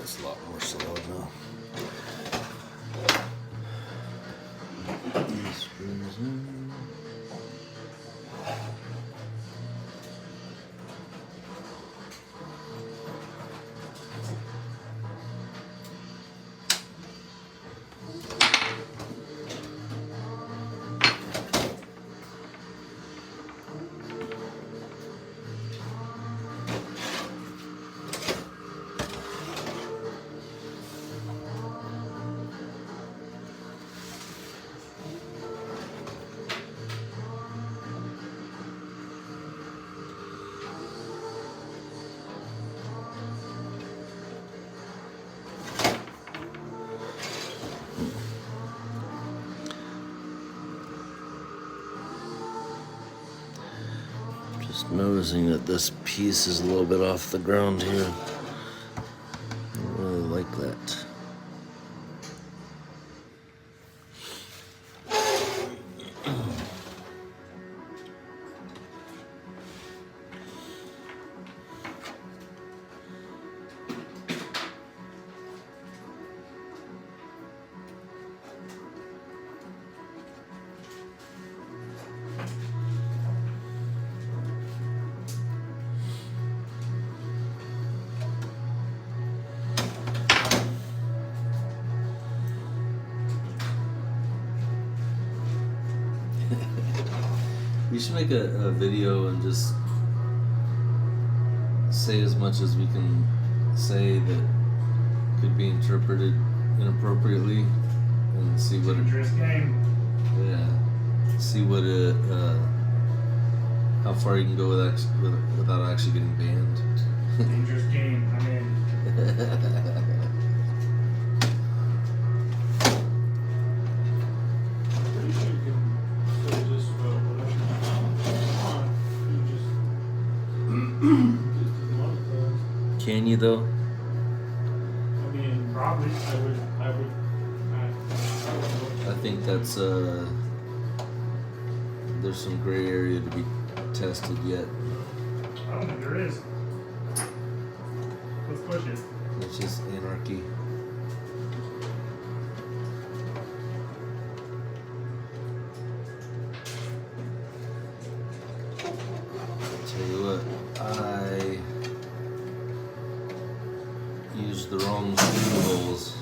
It's a lot more solid now. These screws in. Just noticing that this piece is a little bit off the ground here. I really like that. We should make a video and just say as much as we can say that could be interpreted inappropriately, and see what Dangerous game. see what it how far you can go without actually getting banned. Dangerous game. I'm in. Pretty sure you can say just about whatever you want. You just modify. Can you though? I mean, Probably. I would. I think that's there's some gray area to be tested yet. I don't think there is. Let's push it. It's just anarchy. Tell you what, I used the wrong screw holes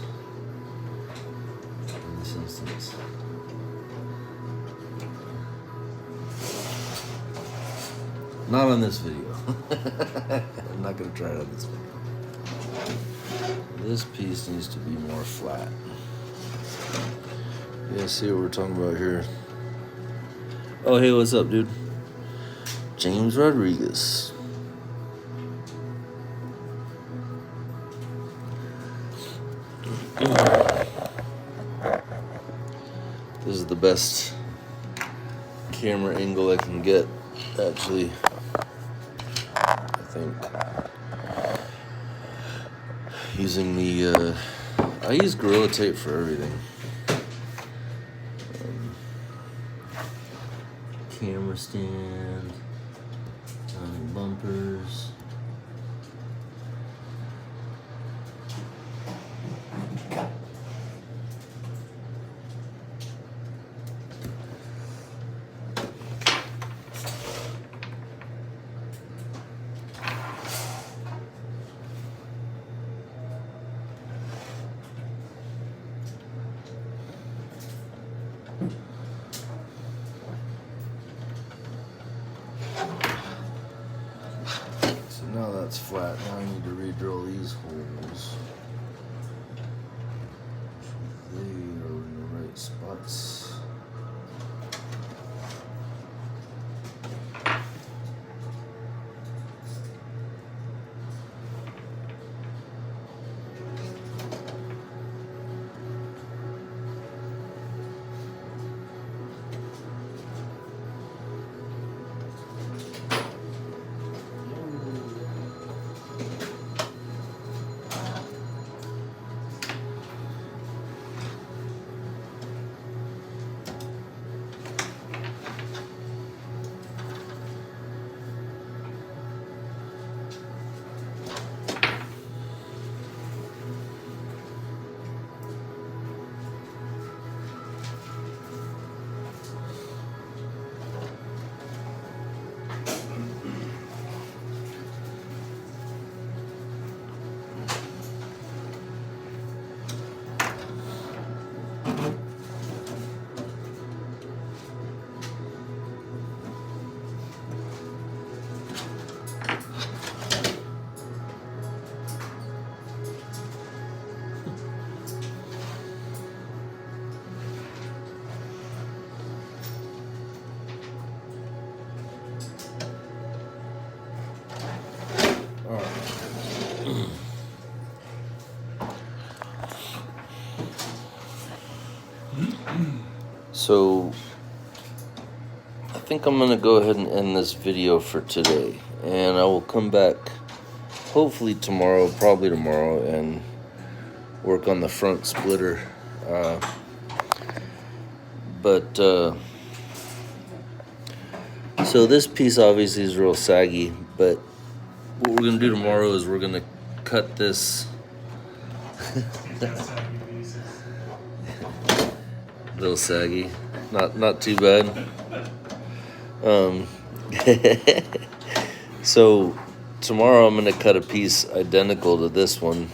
in this instance. Not on this video. I'm not gonna try it on this video. This piece needs to be more flat. Yeah, see what we're talking about here. Oh, hey, what's up, dude? James Rodriguez. This is the best camera angle I can get, actually. I think. Using the, I use Gorilla Tape for everything. Camera stand, bumpers. So now that's flat. Now I need to re-drill these holes. They are in the right spots. So I think I'm gonna go ahead and end this video for today, and I will come back hopefully tomorrow, probably tomorrow, and work on the front splitter. So this piece obviously is real saggy, but what we're gonna do tomorrow is we're gonna cut this little saggy, not too bad. So tomorrow I'm gonna cut a piece identical to this one,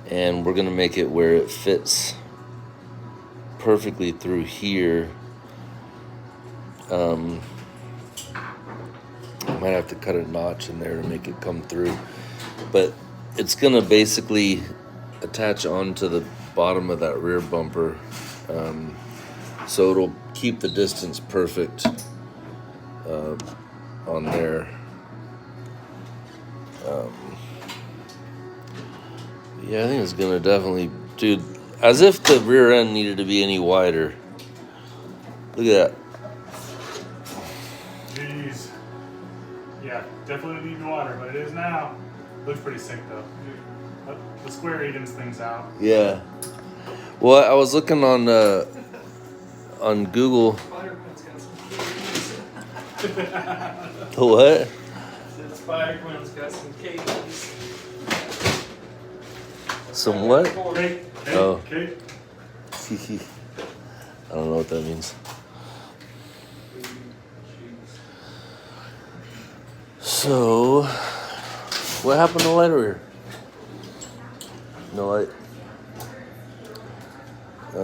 and we're gonna make it where it fits perfectly through here. I might have to cut a notch in there to make it come through, but it's gonna basically attach onto the bottom of that rear bumper, so it'll keep the distance perfect on there. Yeah, I think it's gonna definitely, dude, as if the rear end needed to be any wider. Look at that. Jeez. Yeah, definitely need water, but it is now. Looks pretty sick though. The square evens things out. Yeah. Well, I was looking on Google. Spider-Man's got some cables. What? Said Spider-Man's got some cables. Some what? Hey, Oh. okay. I don't know what that means. So, what happened to the light over here? No light. I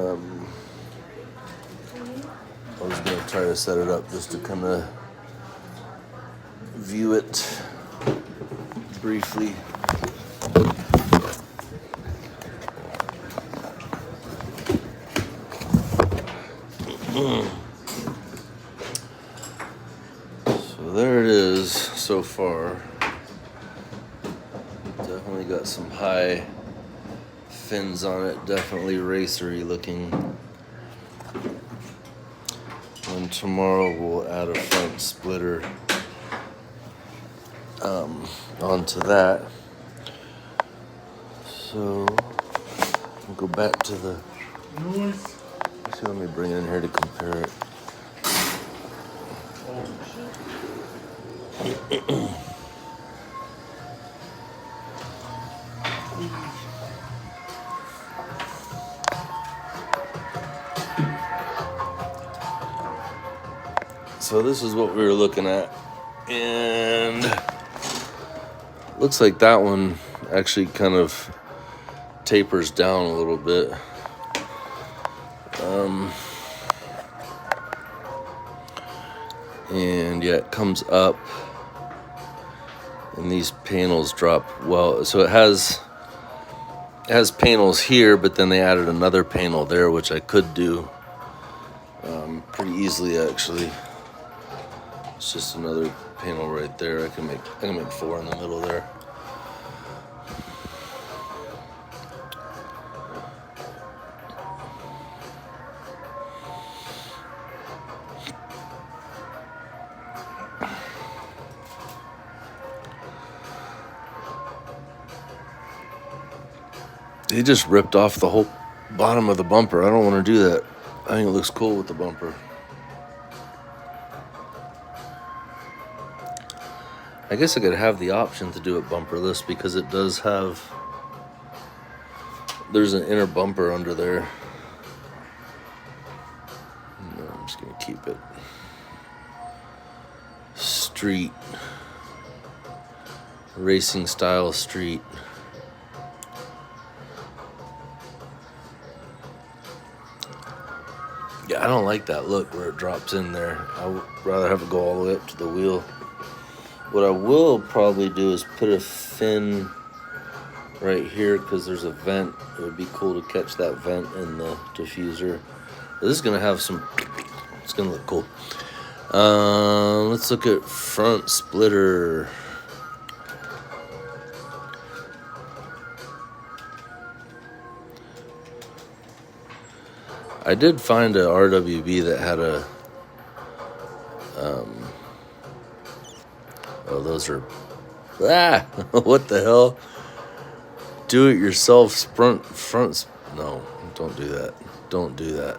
was gonna try to set it up just to kind of view it briefly. So there it is so far. Definitely got some high fins on it, definitely racery looking. And tomorrow we'll add a front splitter onto that. So we'll go back to the Nice. actually, let me bring it in here to compare it. So this is what we were looking at, and looks like that one actually kind of tapers down a little bit. And yeah, it comes up, and these panels drop. Well, so it has panels here, but then they added another panel there, which I could do pretty easily actually. It's just another panel right there. I can make 4 in the middle there. They just ripped off the whole bottom of the bumper. I don't want to do that. I think it looks cool with the bumper. I guess I could have the option to do it bumperless because it does have, there's an inner bumper under there. No, I'm just gonna keep it street, racing style street. Yeah, I don't like that look where it drops in there. I would rather have it go all the way up to the wheel. What I will probably do is put a fin right here because there's a vent. It would be cool to catch that vent in the diffuser. This is gonna have some, it's gonna look cool. Let's look at front splitter. I did find a RWB that had a, oh, those are, what the hell? Do-it-yourself front, no, don't do that. Don't do that.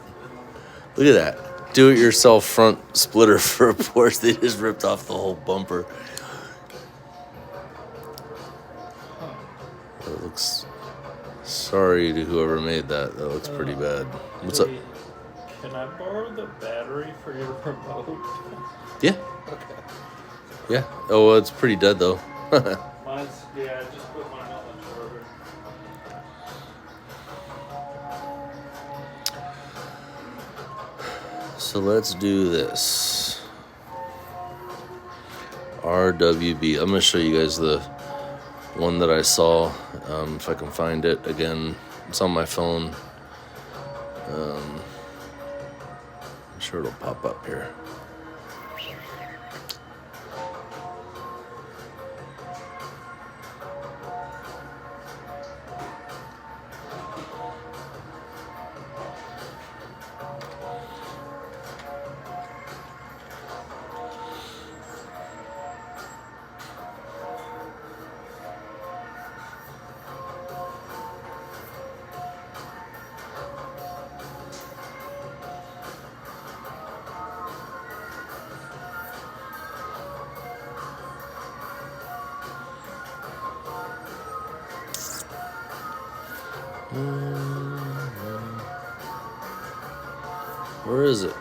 Look at that. Do-it-yourself front splitter for a Porsche. They just ripped off the whole bumper. That looks, sorry to whoever made that. That looks pretty bad. What's up? Can I borrow the battery for your remote? Yeah. Okay. Yeah. Oh, well, it's pretty dead though. Mine's, yeah, I just put mine on the charger. So let's do this. RWB. I'm gonna show you guys the one that I saw. If I can find it again, it's on my phone. I'm sure it'll pop up here. Where is it?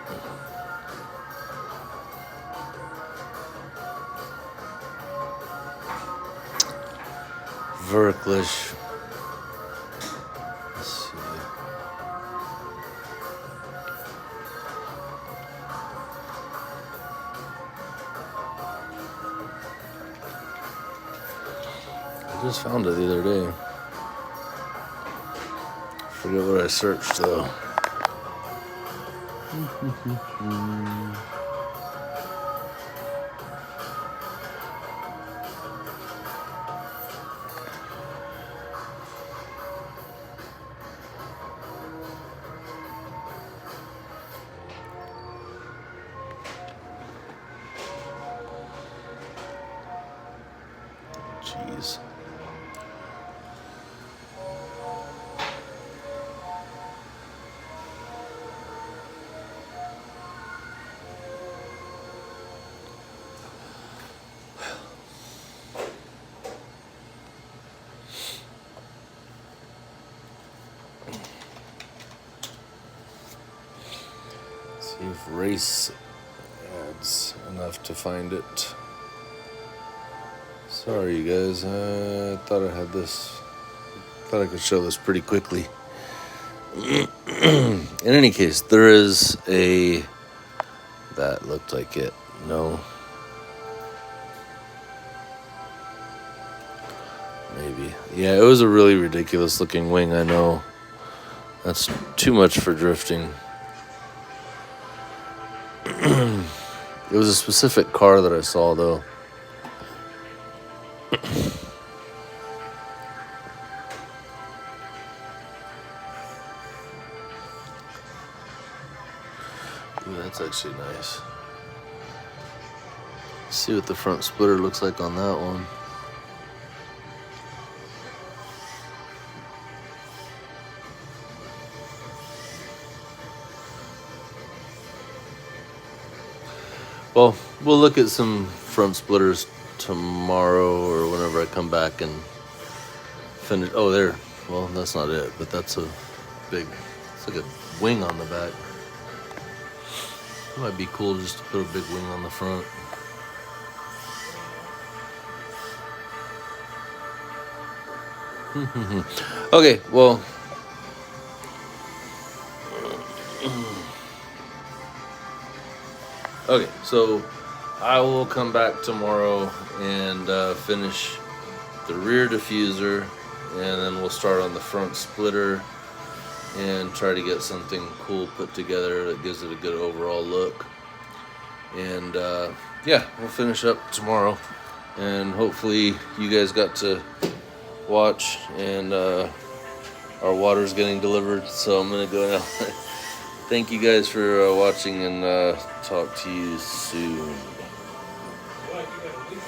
Verklish. Let's see. I just found it the other day. Forget what I searched though. Jeez. See if race adds enough to find it. Sorry, you guys. I thought I had this. Thought I could show this pretty quickly. In any case, there is a. That looked like it. No. Maybe. Yeah, it was a really ridiculous looking wing, I know. That's too much for drifting. It was a specific car that I saw, though. Ooh, that's actually nice. See what the front splitter looks like on that one. Well, we'll look at some front splitters tomorrow or whenever I come back and finish. Oh, there. Well, that's not it, but that's a big, it's like a wing on the back. It might be cool just to put a big wing on the front. Okay, well. Okay, so I will come back tomorrow and finish the rear diffuser, and then we'll start on the front splitter and try to get something cool put together that gives it a good overall look. And yeah, we'll finish up tomorrow, and hopefully you guys got to watch, and our water's getting delivered, so I'm gonna go now. Thank you guys for watching, and talk to you soon. Well, you gotta leave it.